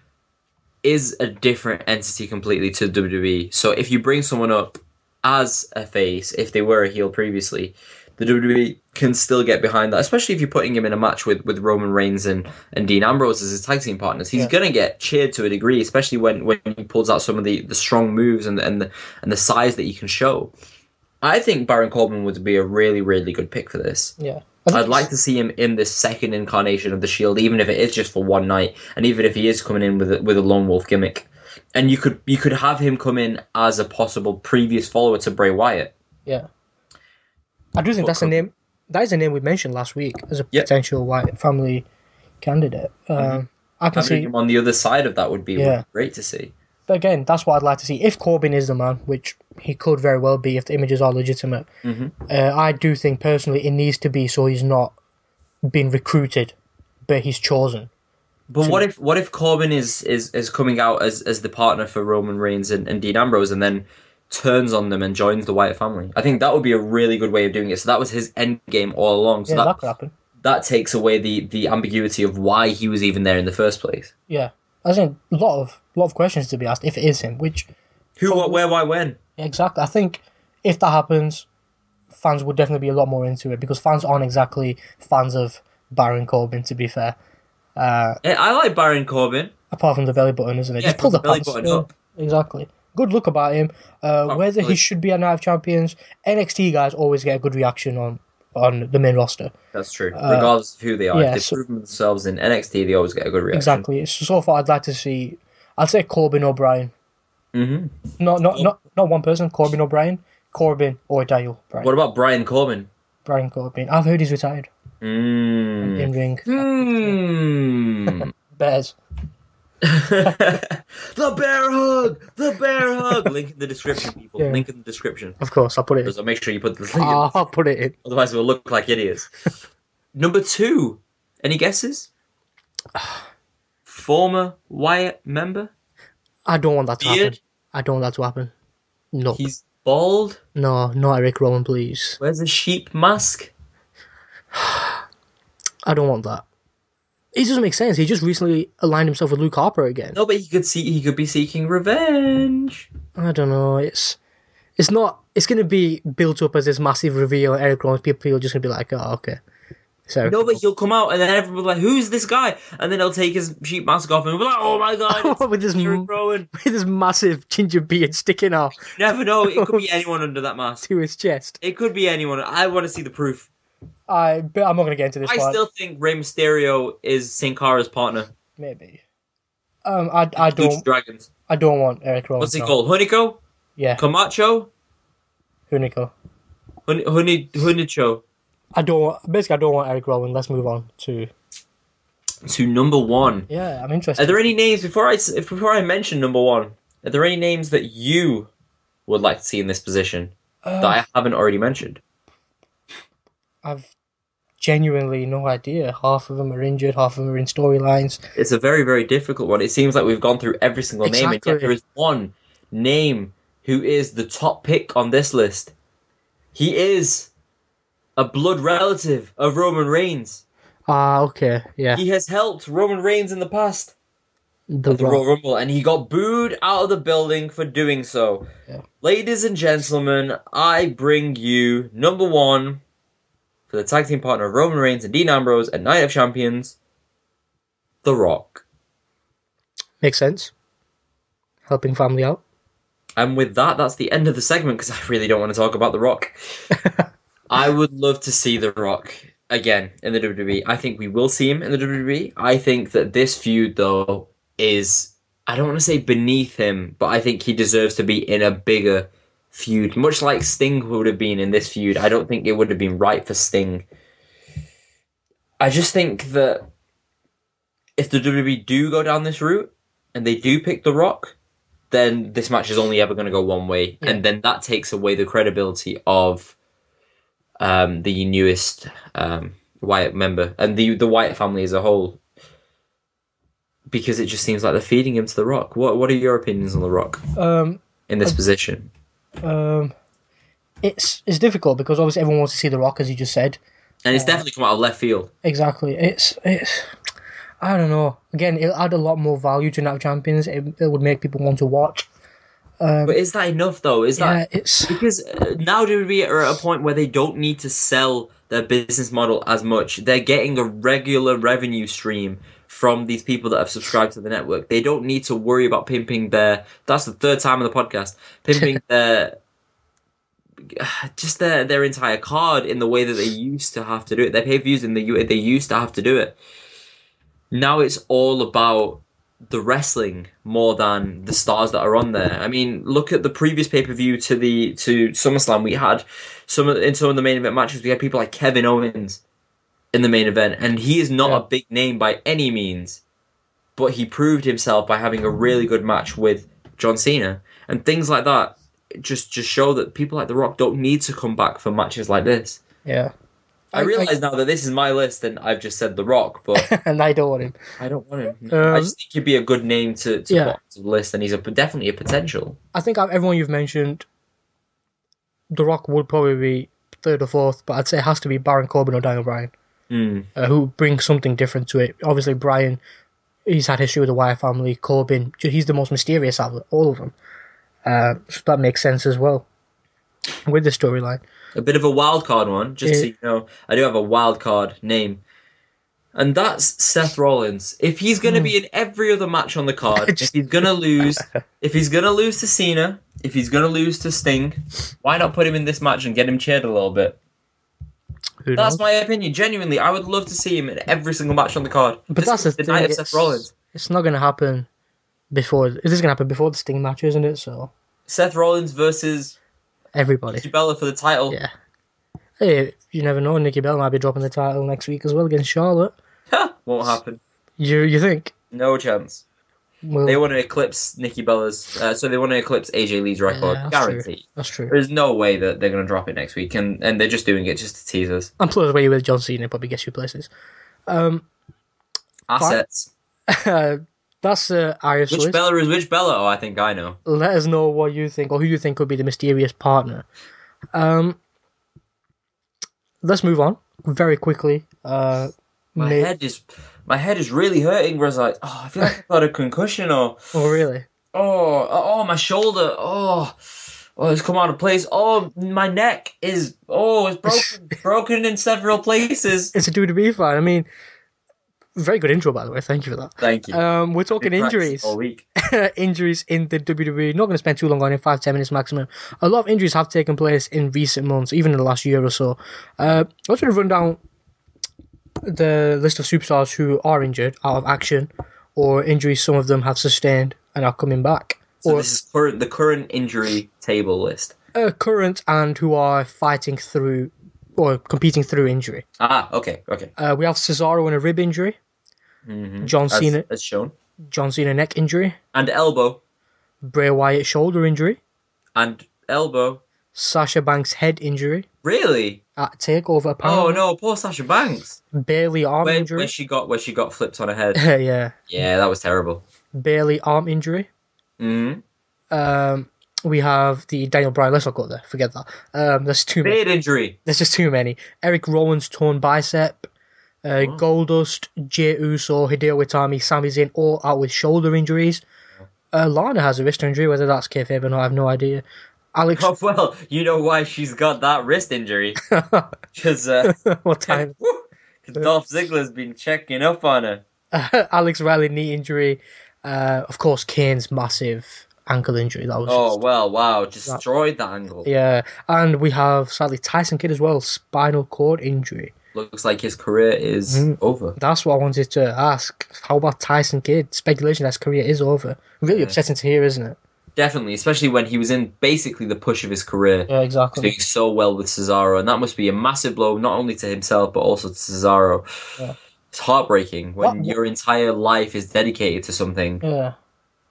is a different entity completely to WWE. So if you bring someone up as a face, if they were a heel previously, the WWE can still get behind that, especially if you're putting him in a match with Roman Reigns and Dean Ambrose as his tag team partners. He's going to get cheered to a degree, especially when he pulls out some of the strong moves and the size that he can show. I think Baron Corbin would be a really, really good pick for this. Yeah. I'd like to see him in the second incarnation of the Shield, even if it is just for one night, and even if he is coming in with a lone wolf gimmick. And you could have him come in as a possible previous follower to Bray Wyatt. Yeah. I do think that's a name. That is a name we mentioned last week as a potential Wyatt family candidate. I can see him on the other side of that would be great to see. But again, that's what I'd like to see. If Corbin is the man, which he could very well be if the images are legitimate, I do think personally it needs to be so he's not being recruited, but he's chosen. But what if Corbin is coming out as the partner for Roman Reigns and Dean Ambrose and then turns on them and joins the Wyatt family? I think that would be a really good way of doing it. So that was his end game all along. So that could happen. That takes away the ambiguity of why he was even there in the first place. Yeah. I think a lot of questions to be asked if it is him, which... Who, what, where, why, when? Exactly. I think if that happens, fans would definitely be a lot more into it, because fans aren't exactly fans of Baron Corbin, to be fair. I like Baron Corbin. Apart from the belly button, isn't it? Yeah, just pull the belly pants button up. Exactly. Good look about him. Whether he should be a Night of Champions, NXT guys always get a good reaction on the main roster. That's true. Regardless of who they are. If they prove themselves in NXT, they always get a good reaction. Exactly. So far, I'd like to see... I'd say Corbin or Bryan. Mm-hmm. Not one person. Corbin or Bryan. Corbin or Daniel Bryan. What about Brian Corbin? Brian Corbin. I've heard he's retired. In ring. Bears. The bear hug! The bear hug! Link in the description, people. Yeah. Link in the description. Of course, I'll put it in. So make sure you put the link in. I'll put it in. Otherwise we'll look like idiots. Number 2. Any guesses? Former Wyatt member? I don't want that to Beard? happen. I don't want that to happen. No. He's bald? No, not Eric Rowan, please. Wears a sheep mask? I don't want that. It doesn't make sense. He just recently aligned himself with Luke Harper again. No, but he could be seeking revenge. I don't know. It's not. It's going to be built up as this massive reveal. Eric Rowan, people are just going to be like, oh, okay. So no, but he'll come out and then everyone will be like, who's this guy? And then he'll take his sheep mask off and we'll be like, oh my god, with this massive ginger beard sticking out. You never know. It could be anyone under that mask. To his chest. It could be anyone. I want to see the proof. But I'm not going to get into this part. I still think Rey Mysterio is Sin Cara's partner. Maybe. I don't. Dragons. I don't want Eric Rowan. What's he called? Hunico? Yeah. Camacho? Hunico. Hunicho. I don't want Eric Rowan. Let's move on to number 1. Yeah, I'm interested. Are there any names before I mention number 1? Are there any names that you would like to see in this position that I haven't already mentioned? I've genuinely no idea. Half of them are injured, half of them are in storylines. It's a very, very difficult one. It seems like we've gone through every single name, and yet there is one name who is the top pick on this list. He is a blood relative of Roman Reigns. Okay, yeah. He has helped Roman Reigns in the past at the Royal Rumble, and he got booed out of the building for doing so. Yeah. Ladies and gentlemen, I bring you number 1 for the tag team partner of Roman Reigns and Dean Ambrose at Night of Champions, The Rock. Makes sense. Helping family out. And with that, that's the end of the segment, because I really don't want to talk about The Rock. I would love to see The Rock again in the WWE. I think we will see him in the WWE. I think that this feud, though, is, I don't want to say beneath him, but I think he deserves to be in a bigger feud. Much like Sting would have been in this feud, I don't think it would have been right for Sting. I just think that if the WWE do go down this route, and they do pick The Rock, then this match is only ever going to go one way. Yeah. And then that takes away the credibility of the newest Wyatt member and the Wyatt family as a whole, because it just seems like they're feeding him to The Rock. What are your opinions on The Rock in this position? It's difficult because obviously everyone wants to see The Rock, as you just said, and it's definitely come out of left field. Exactly. It's I don't know. Again, it'll add a lot more value to Night of Champions. It would make people want to watch. But is that enough, though? It's because now WWE are at a point where they don't need to sell their business model as much. They're getting a regular revenue stream from these people that have subscribed to the network. They don't need to worry about pimping their... That's the third time on the podcast. Pimping their just their entire card in the way that they used to have to do it. Their pay-per-views in the they used to have to do it. Now it's all about the wrestling more than the stars that are on there. I mean, look at the previous pay-per-view to SummerSlam. We had some of the main event matches. We had people like Kevin Owens in the main event, and he is not a big name by any means, but he proved himself by having a really good match with John Cena, and things like that just show that people like The Rock don't need to come back for matches like this. Yeah. I realise now that this is my list and I've just said The Rock, but and I don't want him. I don't want him. I just think he'd be a good name to put onto the list, and he's definitely a potential. I think everyone you've mentioned, The Rock would probably be third or fourth, but I'd say it has to be Baron Corbin or Daniel Bryan, who brings something different to it. Obviously, Bryan, he's had history with the Wyatt family. Corbin, he's the most mysterious out of all of them. So that makes sense as well with the storyline. A bit of a wild card one, just so you know. I do have a wild card name, and that's Seth Rollins. If he's going to be in every other match on the card, if he's going to lose to Cena, if he's going to lose to Sting, why not put him in this match and get him cheered a little bit? That's my opinion. Genuinely, I would love to see him in every single match on the card. But that's the night of Seth Rollins. It's not going to happen before. This is going to happen before the Sting match, isn't it? So Seth Rollins versus everybody. Nikki Bella for the title. Yeah. Hey, you never know. Nikki Bella might be dropping the title next week as well against Charlotte. Won't happen. You think? No chance. Well, they want to eclipse Nikki Bella's. So they want to eclipse AJ Lee's record. Guaranteed. That's true. There's no way that they're going to drop it next week, and they're just doing it just to tease us. I'm close away with John Cena. Probably gets you places. Assets. That's Irish Which list. Bella is which Bella? Oh, I think I know. Let us know what you think, or who you think would be the mysterious partner. Let's move on very quickly. My head is really hurting. Whereas I feel like I've got a concussion or. Oh really? Oh, my shoulder. Oh, it's come out of place. Oh, my neck is. Oh, it's broken in several places. It's a WWE fan. I mean. Very good intro, by the way. Thank you for that. Thank you. We're talking injuries. All week. Injuries in the WWE. Not going to spend too long on it, 5-10 minutes maximum. A lot of injuries have taken place in recent months, even in the last year or so. Let's sort of run down the list of superstars who are injured, out of action, or injuries some of them have sustained and are coming back. So this is the current injury table list. Current and who are fighting through or competing through injury. Okay. We have Cesaro in a rib injury. Mm-hmm. John Cena, as shown. John Cena neck injury. And elbow. Bray Wyatt shoulder injury. And elbow. Sasha Banks head injury. Really? At TakeOver, apparently. Oh no, poor Sasha Banks. Bayley arm injury. Where she got flipped on her head. Yeah. Yeah, that was terrible. Bayley arm injury. Mm-hmm. We have the Daniel Bryan. Let's not go there. Forget that. There's too many. Head injury. There's just too many. Eric Rowan's torn bicep. Goldust, Jey Uso, Hideo Itami, Sami Zayn, all out with shoulder injuries. Lana has a wrist injury. Whether that's kayfabe or not, I have no idea. Alex. Oh, well, you know why she's got that wrist injury? Because what time? Dolph Ziggler's been checking up on her. Alex Riley knee injury. Of course, Kane's massive ankle injury. That was wow, destroyed that ankle. Yeah, and we have sadly Tyson Kidd as well, spinal cord injury. Looks like his career is over. That's what I wanted to ask. How about Tyson Kidd? Speculation that his career is over. Really upsetting to hear, isn't it? Definitely, especially when he was in basically the push of his career. Yeah, exactly. Doing so well with Cesaro, and that must be a massive blow, not only to himself, but also to Cesaro. Yeah. It's heartbreaking when your entire life is dedicated to something. Yeah.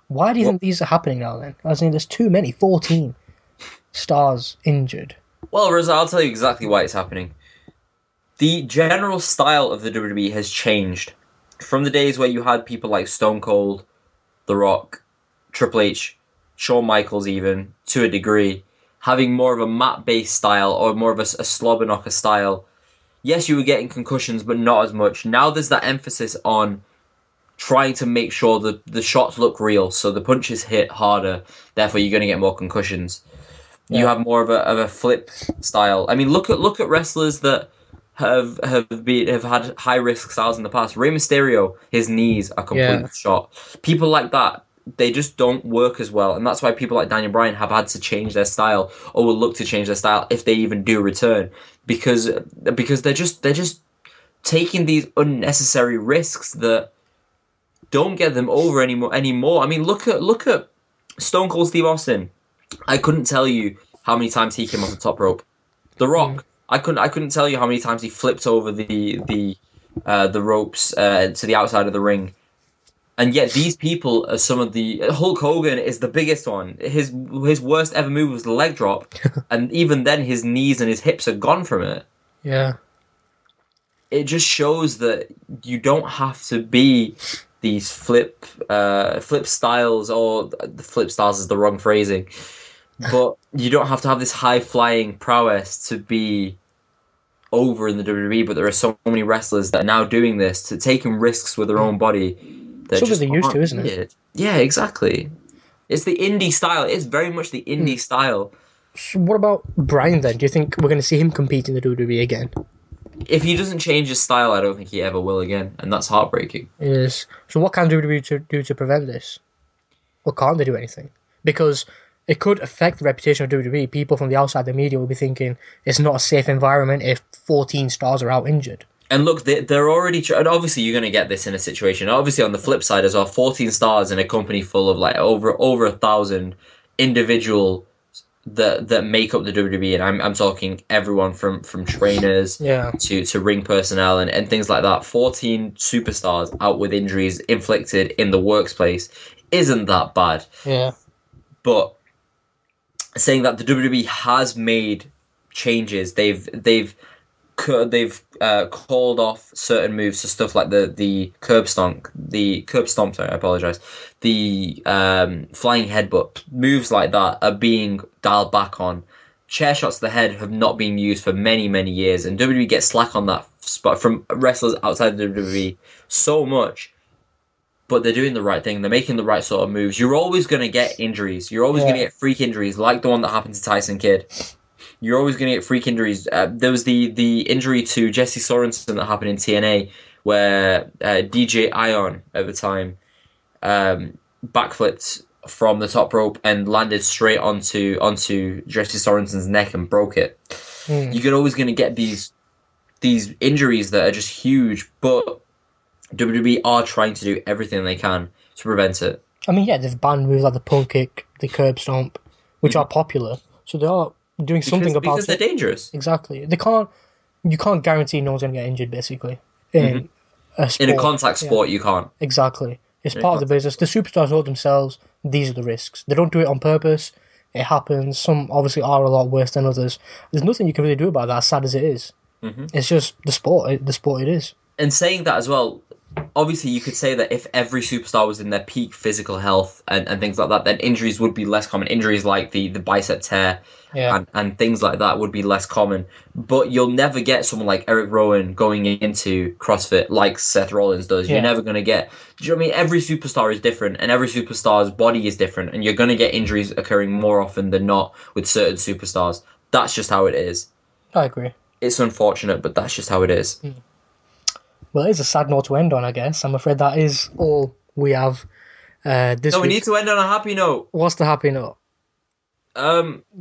Why do you think these are happening now, then? I mean, there's too many. 14 stars injured. Well, Rosa, I'll tell you exactly why it's happening. The general style of the WWE has changed. From the days where you had people like Stone Cold, The Rock, Triple H, Shawn Michaels even, to a degree, having more of a mat-based style or more of a slobber knocker style. Yes, you were getting concussions, but not as much. Now there's that emphasis on trying to make sure that the shots look real, so the punches hit harder, therefore you're going to get more concussions. Yeah. You have more of a flip style. I mean, look at wrestlers that have had high risk styles in the past. Rey Mysterio, his knees are completely shot. People like that they just don't work as well, and that's why people like Daniel Bryan have had to change their style, or will look to change their style if they even do return, because they're just taking these unnecessary risks that don't get them over anymore. I mean, look at Stone Cold Steve Austin. I couldn't tell you how many times he came off the top rope. The Rock. I couldn't tell you how many times he flipped over the ropes to the outside of the ring. And yet these people are some of the... Hulk Hogan is the biggest one. His worst ever move was the leg drop. And even then, his knees and his hips are gone from it. Yeah. It just shows that you don't have to be these flip styles, or the flip styles is the wrong phrasing. But you don't have to have this high-flying prowess to be over in the WWE. But there are so many wrestlers that are now doing this, to taking risks with their own body. Something they're used to, isn't it? Yeah, exactly. It's the indie style. It's very much the indie style. So what about Bryan then? Do you think we're going to see him compete in the WWE again? If he doesn't change his style, I don't think he ever will again, and that's heartbreaking. Yes. So what can WWE do to prevent this? Or can't they do anything? Because it could affect the reputation of WWE. People from the outside the media will be thinking it's not a safe environment if 14 stars are out injured. And look, they're already... And obviously, you're going to get this in a situation. Obviously, on the flip side as well, 14 stars in a company full of like over 1,000 individual that make up the WWE, and I'm talking everyone from trainers to ring personnel and things like that. 14 superstars out with injuries inflicted in the workplace isn't that bad. Yeah. But saying that the WWE has made changes, they've called off certain moves, so stuff like the curb stomp. Sorry, I apologize. The flying headbutt, moves like that are being dialed back on. Chair shots to the head have not been used for many years, and WWE gets slack on that spot from wrestlers outside the WWE so much. But they're doing the right thing. They're making the right sort of moves. You're always going to get injuries. You're always going to get freak injuries, like the one that happened to Tyson Kidd. You're always going to get freak injuries. There was the injury to Jesse Sorensen that happened in TNA, where DJ Ion at the time backflipped from the top rope and landed straight onto Jesse Sorensen's neck and broke it. You're always going to get these injuries that are just huge, but WWE are trying to do everything they can to prevent it. I mean, they've banned moves like the pull kick, the curb stomp, which are popular, so they are doing something about it. Because they're dangerous. Exactly. You can't guarantee no one's going to get injured, basically. In a sport. In a contact sport, you can't. Exactly. It's part of the business. The superstars know themselves, these are the risks. They don't do it on purpose. It happens. Some obviously are a lot worse than others. There's nothing you can really do about that, as sad as it is. It's just the sport it is. And saying that as well, obviously you could say that if every superstar was in their peak physical health and things like that, then injuries would be less common. Injuries like the bicep tear and things like that would be less common. But you'll never get someone like Eric Rowan going into CrossFit like Seth Rollins does. You're never going to get... Do you know what I mean? Every superstar is different, and every superstar's body is different, and you're going to get injuries occurring more often than not with certain superstars. That's just how it is. I agree. It's unfortunate, but that's just how it is. Well, it is a sad note to end on, I guess. I'm afraid that is all we have this week. We need to end on a happy note. What's the happy note?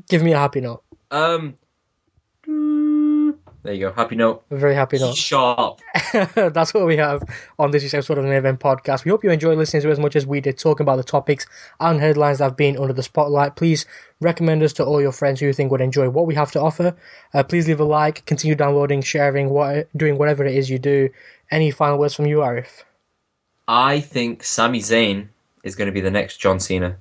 Give me a happy note. There you go, happy note. A very happy note. Sharp. That's what we have on this week's episode of the Main Event Podcast. We hope you enjoyed listening to it as much as we did, talking about the topics and headlines that have been under the spotlight. Please recommend us to all your friends who you think would enjoy what we have to offer. Please leave a like, continue downloading, sharing, doing whatever it is you do. Any final words from you, Arif? I think Sami Zayn is going to be the next John Cena.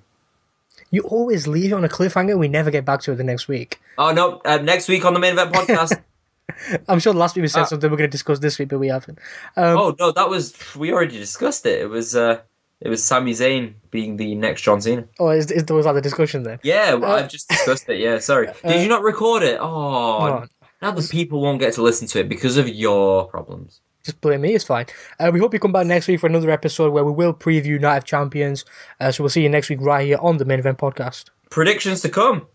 You always leave it on a cliffhanger. We never get back to it the next week. Oh, no. Next week on the Main Event Podcast. I'm sure last week we said something we're going to discuss this week, but we haven't. We already discussed it. It was Sami Zayn being the next John Cena. Oh, was that the discussion then? Yeah, I've just discussed it. Yeah, sorry. Did you not record it? Oh, now the people won't get to listen to it because of your problems. Just blame me, it's fine. We hope you come back next week for another episode where we will preview Night of Champions. So we'll see you next week right here on the Main Event Podcast. Predictions to come.